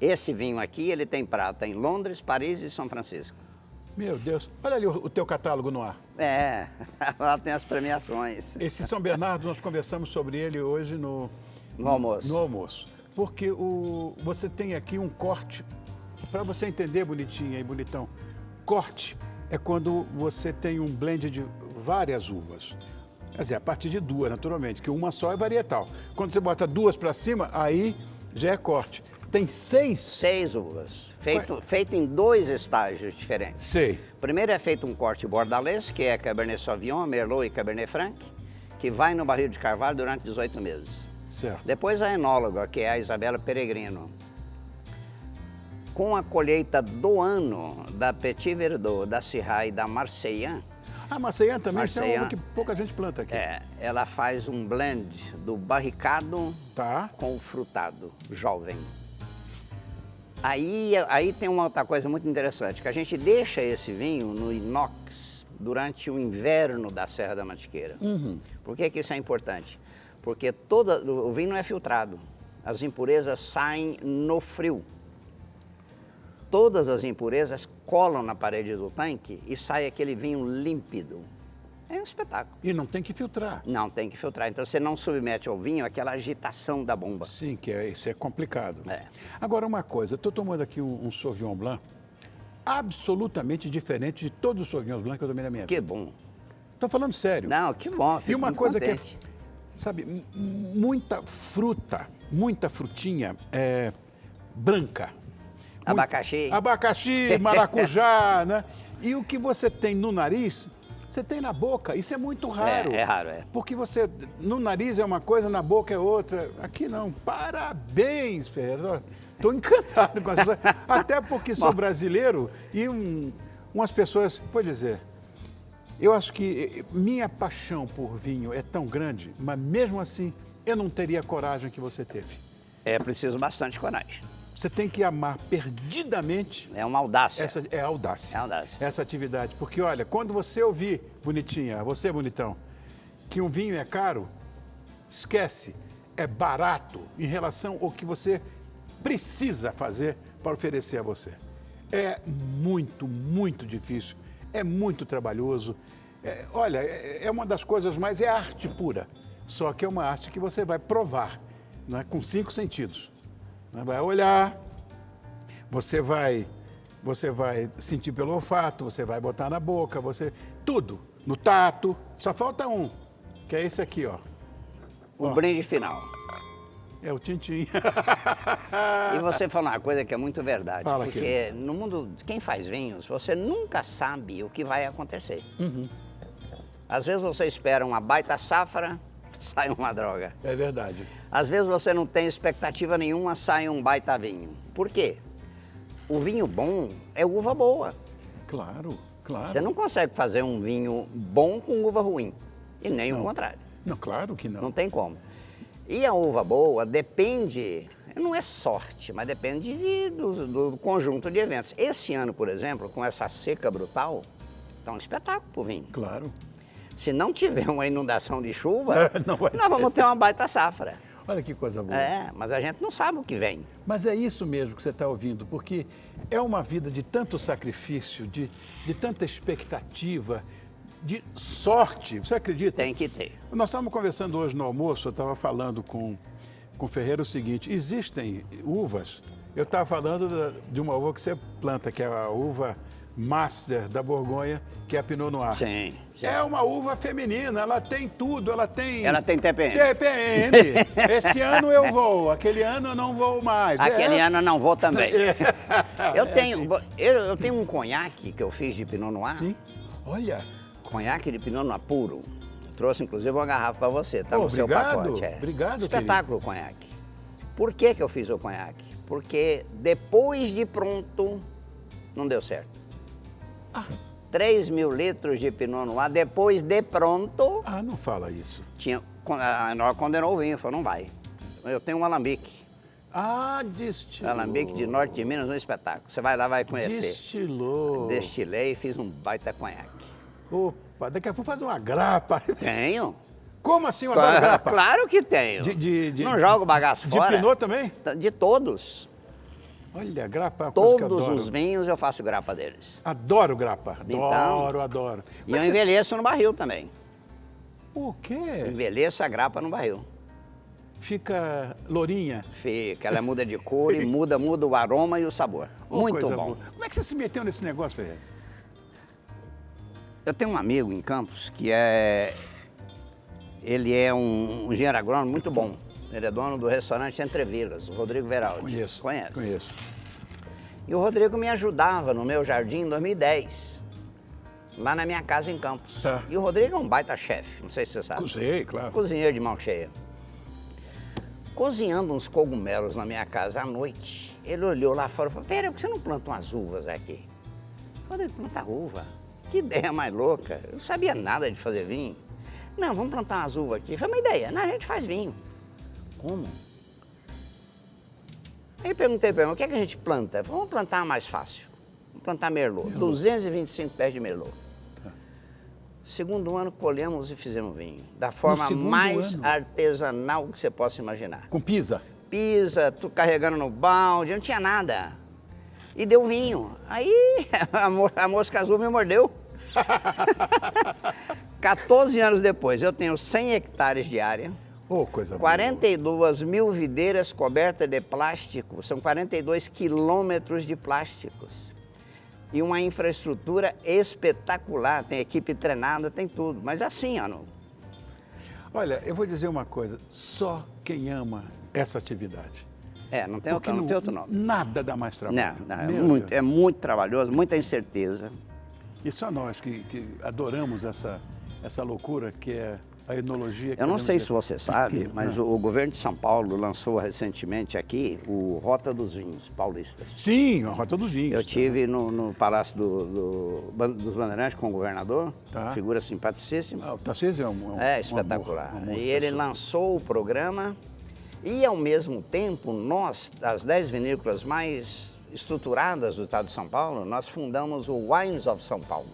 Speaker 7: Esse vinho aqui, ele tem prata em Londres, Paris e São Francisco.
Speaker 1: Meu Deus, olha ali o teu catálogo no ar.
Speaker 7: É, lá tem as premiações
Speaker 1: Esse São Bernardo, nós conversamos sobre ele hoje
Speaker 7: no almoço.
Speaker 1: no almoço. Porque você tem aqui um corte, para você entender bonitinho aí, bonitão. Corte é quando você tem um blend de várias uvas. Quer dizer, a partir de duas, naturalmente, que uma só é varietal. Quando você bota duas para cima, aí já é corte. Tem 6?
Speaker 7: 6 uvas, feito em 2 estágios diferentes.
Speaker 1: Sei.
Speaker 7: Primeiro é feito um corte bordalês, que é Cabernet Sauvignon, Merlot e Cabernet Franc, que vai no barril de carvalho durante 18 meses.
Speaker 1: Certo.
Speaker 7: Depois a enóloga, que é a Isabela Peregrino. Com a colheita do ano da Petit Verdot, da Syrah e da Marseillan,
Speaker 1: A Marseillan também, isso é uma uva
Speaker 7: Marseillan.
Speaker 1: que pouca gente planta aqui.
Speaker 7: ela faz um blend do barricado
Speaker 1: Tá?
Speaker 7: com o frutado jovem. Aí tem uma outra coisa muito interessante, que a gente deixa esse vinho no inox durante o inverno da Serra da Mantiqueira. Por que isso é importante? Porque o vinho não é filtrado, as impurezas saem no frio. Todas as impurezas colam na parede do tanque e sai aquele vinho límpido. É um espetáculo.
Speaker 1: E não tem que filtrar.
Speaker 7: Não, tem que filtrar. Então você não submete ao vinho aquela agitação da bomba.
Speaker 1: Sim, isso é complicado.
Speaker 7: É.
Speaker 1: Agora, uma coisa, estou tomando aqui um Sauvignon Blanc absolutamente diferente de todos os Sauvignon Blanc que eu tomei na minha vida.
Speaker 7: Que bom.
Speaker 1: Estou falando sério.
Speaker 7: Não, que bom.
Speaker 1: E
Speaker 7: Fico
Speaker 1: uma
Speaker 7: muito
Speaker 1: coisa
Speaker 7: contente.
Speaker 1: que, sabe, muita fruta, muita frutinha branca.
Speaker 7: Abacaxi.
Speaker 1: Abacaxi, maracujá, né? E o que você tem no nariz, você tem na boca. Isso é muito raro.
Speaker 7: É raro, é.
Speaker 1: Porque no nariz é uma coisa, na boca é outra. Aqui não. Parabéns, Ferreira. Estou encantado com as coisas. Até porque sou brasileiro e umas pessoas, pode dizer, eu acho que minha paixão por vinho é tão grande, mas mesmo assim eu não teria a coragem que você teve.
Speaker 7: É preciso bastante coragem.
Speaker 1: Você tem que amar perdidamente.
Speaker 7: É uma audácia.
Speaker 1: Essa é a audácia.
Speaker 7: É a audácia.
Speaker 1: Essa atividade. Porque, olha, quando você ouvir, bonitinha, você, bonitão, que um vinho é caro, esquece, é barato em relação ao que você precisa fazer para oferecer a você. É muito, muito difícil, é muito trabalhoso. Olha, é uma das coisas mais, é arte pura. Só que é uma arte que você vai provar, não é? Com 5 sentidos. Vai olhar, você vai sentir pelo olfato, você vai botar na boca, tudo, no tato. Só falta um, que é esse aqui, ó.
Speaker 7: O
Speaker 1: Ó,
Speaker 7: brinde final.
Speaker 1: é o tintim.
Speaker 7: E você falou uma coisa que é muito verdade.
Speaker 1: Fala,
Speaker 7: porque no mundo, quem faz vinhos, você nunca sabe o que vai acontecer. Às vezes você espera uma baita safra, sai uma droga.
Speaker 1: É verdade.
Speaker 7: Às vezes você não tem expectativa nenhuma, sai um baita vinho. Por quê? O vinho bom é uva boa.
Speaker 1: Claro, claro.
Speaker 7: Você não consegue fazer um vinho bom com uva ruim. E nem o contrário.
Speaker 1: Não, claro que
Speaker 7: Não
Speaker 1: não.
Speaker 7: tem como. E a uva boa depende, não é sorte, mas depende do conjunto de eventos. Esse ano, por exemplo, com essa seca brutal, tá um espetáculo pro vinho.
Speaker 1: Claro.
Speaker 7: Se não tiver uma inundação de chuva,
Speaker 1: Não vai
Speaker 7: nós vamos ter uma baita safra.
Speaker 1: Olha que coisa boa.
Speaker 7: Mas a gente não sabe o que vem.
Speaker 1: Mas é isso mesmo que você está ouvindo, porque é uma vida de tanto sacrifício, de tanta expectativa, de sorte. Você acredita?
Speaker 7: Tem que ter.
Speaker 1: Nós estávamos conversando hoje no almoço, eu estava falando com o Ferreira o seguinte, existem uvas, eu estava falando de uma uva que você planta, que é a uva Master da Borgonha, que é a Pinot Noir.
Speaker 7: Sim.
Speaker 1: É uma uva feminina, ela tem tudo, ela tem...
Speaker 7: Ela tem TPM.
Speaker 1: TPM. Esse ano eu vou, aquele ano eu não vou mais.
Speaker 7: Aquele ano eu não vou também.
Speaker 1: É.
Speaker 7: Eu tenho um conhaque que eu fiz de Pinot Noir.
Speaker 1: Sim. Olha.
Speaker 7: Conhaque de Pinot Noir puro. Trouxe inclusive uma garrafa para você, tá
Speaker 1: Oh,
Speaker 7: no seu
Speaker 1: obrigado,
Speaker 7: pacote.
Speaker 1: obrigado,
Speaker 7: Espetáculo o conhaque. Por que eu fiz o conhaque? Porque depois de pronto, não deu certo. 3 mil litros de Pinot Noir, depois de pronto,
Speaker 1: Ah, não fala isso.
Speaker 7: a Enol condenou o vinho, falou, não vai. Eu tenho um alambique.
Speaker 1: Ah, destilou.
Speaker 7: Alambique de Norte de Minas, um espetáculo. Você vai lá, vai conhecer.
Speaker 1: Destilou.
Speaker 7: Destilei e fiz um baita conhaque.
Speaker 1: Opa, daqui a pouco fazer uma grapa.
Speaker 7: Tenho.
Speaker 1: Como assim eu adoro grapa?
Speaker 7: Claro que tenho.
Speaker 1: De-
Speaker 7: Não jogo bagaço
Speaker 1: De
Speaker 7: fora.
Speaker 1: Pinot também?
Speaker 7: De todos.
Speaker 1: Olha, grapa é uma coisa que eu
Speaker 7: Todos
Speaker 1: adoro.
Speaker 7: os vinhos eu faço grapa deles.
Speaker 1: Adoro grapa. Adoro,
Speaker 7: Então,
Speaker 1: adoro.
Speaker 7: E
Speaker 1: Mas
Speaker 7: eu
Speaker 1: você-
Speaker 7: envelheço no barril também.
Speaker 1: O quê?
Speaker 7: Envelheço a grapa no barril.
Speaker 1: Fica lourinha.
Speaker 7: Fica, ela muda de cor e muda o aroma e o sabor.
Speaker 1: Ô,
Speaker 7: Muito
Speaker 1: coisa
Speaker 7: bom.
Speaker 1: boa. Como é que você se meteu nesse negócio, Ferreira?
Speaker 7: Eu tenho um amigo em Campos que ele é um engenheiro agrônomo muito bom. Ele é dono do restaurante Entre Vilas, o Rodrigo Veraldi.
Speaker 1: Conheço.
Speaker 7: Conhece?
Speaker 1: Conheço.
Speaker 7: E o Rodrigo me ajudava no meu jardim em 2010, lá na minha casa em Campos.
Speaker 1: Tá.
Speaker 7: E o Rodrigo é um baita chefe, não sei se você sabe.
Speaker 1: Sei, claro.
Speaker 7: Cozinheiro de mão cheia. Cozinhando uns cogumelos na minha casa à noite, ele olhou lá fora e falou, Pera, por que você não planta umas uvas aqui? Eu falei, planta uva? Que ideia mais louca. Eu não sabia nada de fazer vinho. Não, vamos plantar umas uvas aqui. Foi uma ideia. Não, a gente faz vinho. Como? Aí perguntei para ele, o que é que a gente planta? Ele falou, vamos plantar mais fácil. Vamos plantar Merlot. 225 pés de Merlot. Segundo ano, colhemos e fizemos vinho. Da forma
Speaker 1: segundo
Speaker 7: mais
Speaker 1: ano?
Speaker 7: artesanal que você possa imaginar.
Speaker 1: Com pisa.
Speaker 7: Pisa, tu carregando no balde, não tinha nada. E deu vinho. Aí a mosca azul me mordeu. 14 anos depois, eu tenho 100 hectares de área.
Speaker 1: Ô, coisa boa.
Speaker 7: 42 mil videiras cobertas de plástico, são 42 quilômetros de plásticos. E uma infraestrutura espetacular, tem equipe treinada, tem tudo. Mas assim, ó,
Speaker 1: Olha, eu vou dizer uma coisa, só quem ama essa atividade.
Speaker 7: não tem
Speaker 1: Porque
Speaker 7: outro nome.
Speaker 1: Nada dá mais trabalho.
Speaker 7: Não,
Speaker 1: Meu Deus.
Speaker 7: é muito trabalhoso, muita incerteza.
Speaker 1: E só nós que adoramos essa loucura que é a enologia.
Speaker 7: Eu não sei se você sabe, mas o governo de São Paulo lançou recentemente aqui o Rota dos Vinhos Paulistas.
Speaker 1: Sim, a Rota dos Vinhos.
Speaker 7: Eu tive no Palácio dos Bandeirantes com o governador,
Speaker 1: Tá.
Speaker 7: figura simpaticíssima.
Speaker 1: Ah, o Tarcísio é um
Speaker 7: É
Speaker 1: amor,
Speaker 7: espetacular.
Speaker 1: um amor de
Speaker 7: E ele
Speaker 1: pessoa.
Speaker 7: lançou o programa e, ao mesmo tempo, nós, das 10 vinícolas mais estruturadas do estado de São Paulo, nós fundamos o Wines of São Paulo,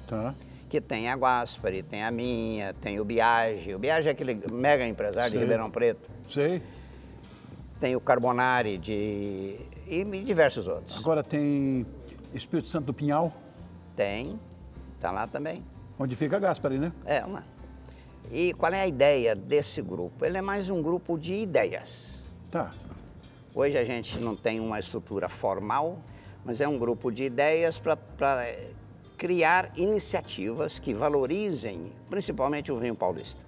Speaker 1: Tá.
Speaker 7: que tem a Guaspari, tem a minha, tem o Biagi. O Biagi é aquele mega empresário de
Speaker 1: Sei.
Speaker 7: Ribeirão Preto.
Speaker 1: Sei.
Speaker 7: Tem o Carbonari e diversos outros.
Speaker 1: Agora tem Espírito Santo do Pinhal,
Speaker 7: Tem, tá lá também.
Speaker 1: onde fica Gaspari, né?
Speaker 7: Uma. E qual é a ideia desse grupo? Ele é mais um grupo de ideias.
Speaker 1: Tá.
Speaker 7: Hoje a gente não tem uma estrutura formal, mas é um grupo de ideias para criar iniciativas que valorizem principalmente o vinho paulista.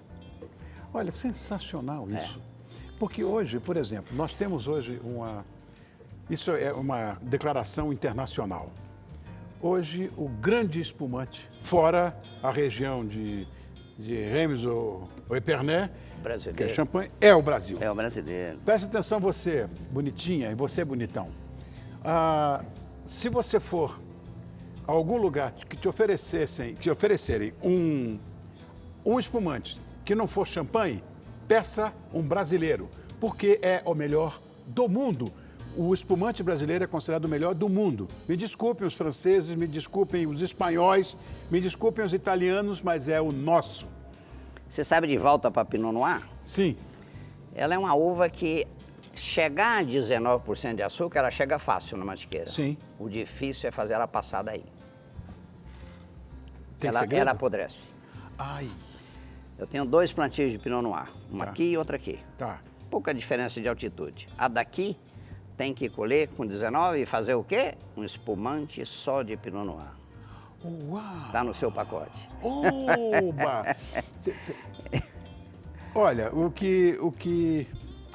Speaker 1: Olha, sensacional isso. Porque hoje, por exemplo, nós temos hoje isso é uma declaração internacional. Hoje, o grande espumante, fora a região de Reims ou Epernay, que é
Speaker 7: Brasileiro.
Speaker 1: champanhe, é o Brasil.
Speaker 7: É o brasileiro.
Speaker 1: Preste atenção você, bonitinha, e você, bonitão. Se você for a algum lugar que te oferecerem um espumante que não for champanhe, peça um brasileiro, porque é o melhor do mundo. O espumante brasileiro é considerado o melhor do mundo. Me desculpem os franceses, me desculpem os espanhóis, me desculpem os italianos, mas é o nosso.
Speaker 7: Você sabe de volta para Pinot Noir?
Speaker 1: Sim.
Speaker 7: Ela é uma uva que chegar a 19% de açúcar, ela chega fácil na mantiqueira.
Speaker 1: Sim.
Speaker 7: O difícil é fazer ela passar daí.
Speaker 1: Tem
Speaker 7: ela
Speaker 1: segredo?
Speaker 7: apodrece.
Speaker 1: Ai,
Speaker 7: Eu tenho 2 plantios de Pinot Noir, uma
Speaker 1: Tá.
Speaker 7: aqui e outra aqui.
Speaker 1: tá.
Speaker 7: Pouca diferença de altitude. A daqui tem que colher com 19 e fazer o quê? Um espumante só de Pinot Noir.
Speaker 1: Uau!
Speaker 7: Está no seu pacote.
Speaker 1: Oba! Olha, o que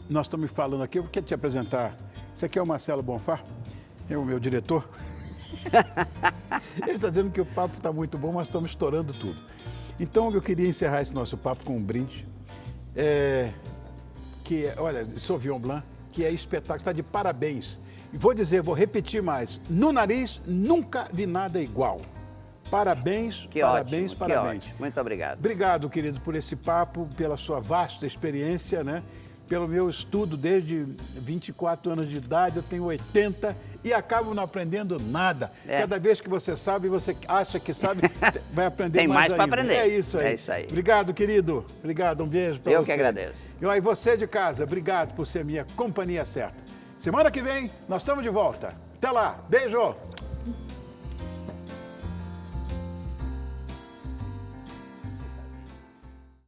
Speaker 1: nós estamos falando aqui, eu quero te apresentar. Esse aqui é o Marcelo Bonfá, é o meu diretor. Ele está dizendo que o papo está muito bom, mas estamos estourando tudo. Então, eu queria encerrar esse nosso papo com um brinde, olha, Sauvignon Blanc, que é espetáculo, está de parabéns. E vou repetir mais, no nariz, nunca vi nada igual. Parabéns,
Speaker 7: Que
Speaker 1: parabéns,
Speaker 7: ótimo,
Speaker 1: parabéns.
Speaker 7: que ótimo. Muito obrigado.
Speaker 1: Obrigado, querido, por esse papo, pela sua vasta experiência, né? Pelo meu estudo desde 24 anos de idade, eu tenho 80 e acabo não aprendendo nada.
Speaker 7: É.
Speaker 1: Cada vez que você sabe, você acha que sabe, vai aprender
Speaker 7: Tem
Speaker 1: mais
Speaker 7: mais pra
Speaker 1: ainda.
Speaker 7: aprender.
Speaker 1: É isso aí.
Speaker 7: É isso aí.
Speaker 1: Obrigado, querido. Obrigado, um beijo para você.
Speaker 7: Eu que agradeço.
Speaker 1: E aí, você de casa, obrigado por ser minha companhia certa. Semana que vem, nós estamos de volta. Até lá. Beijo.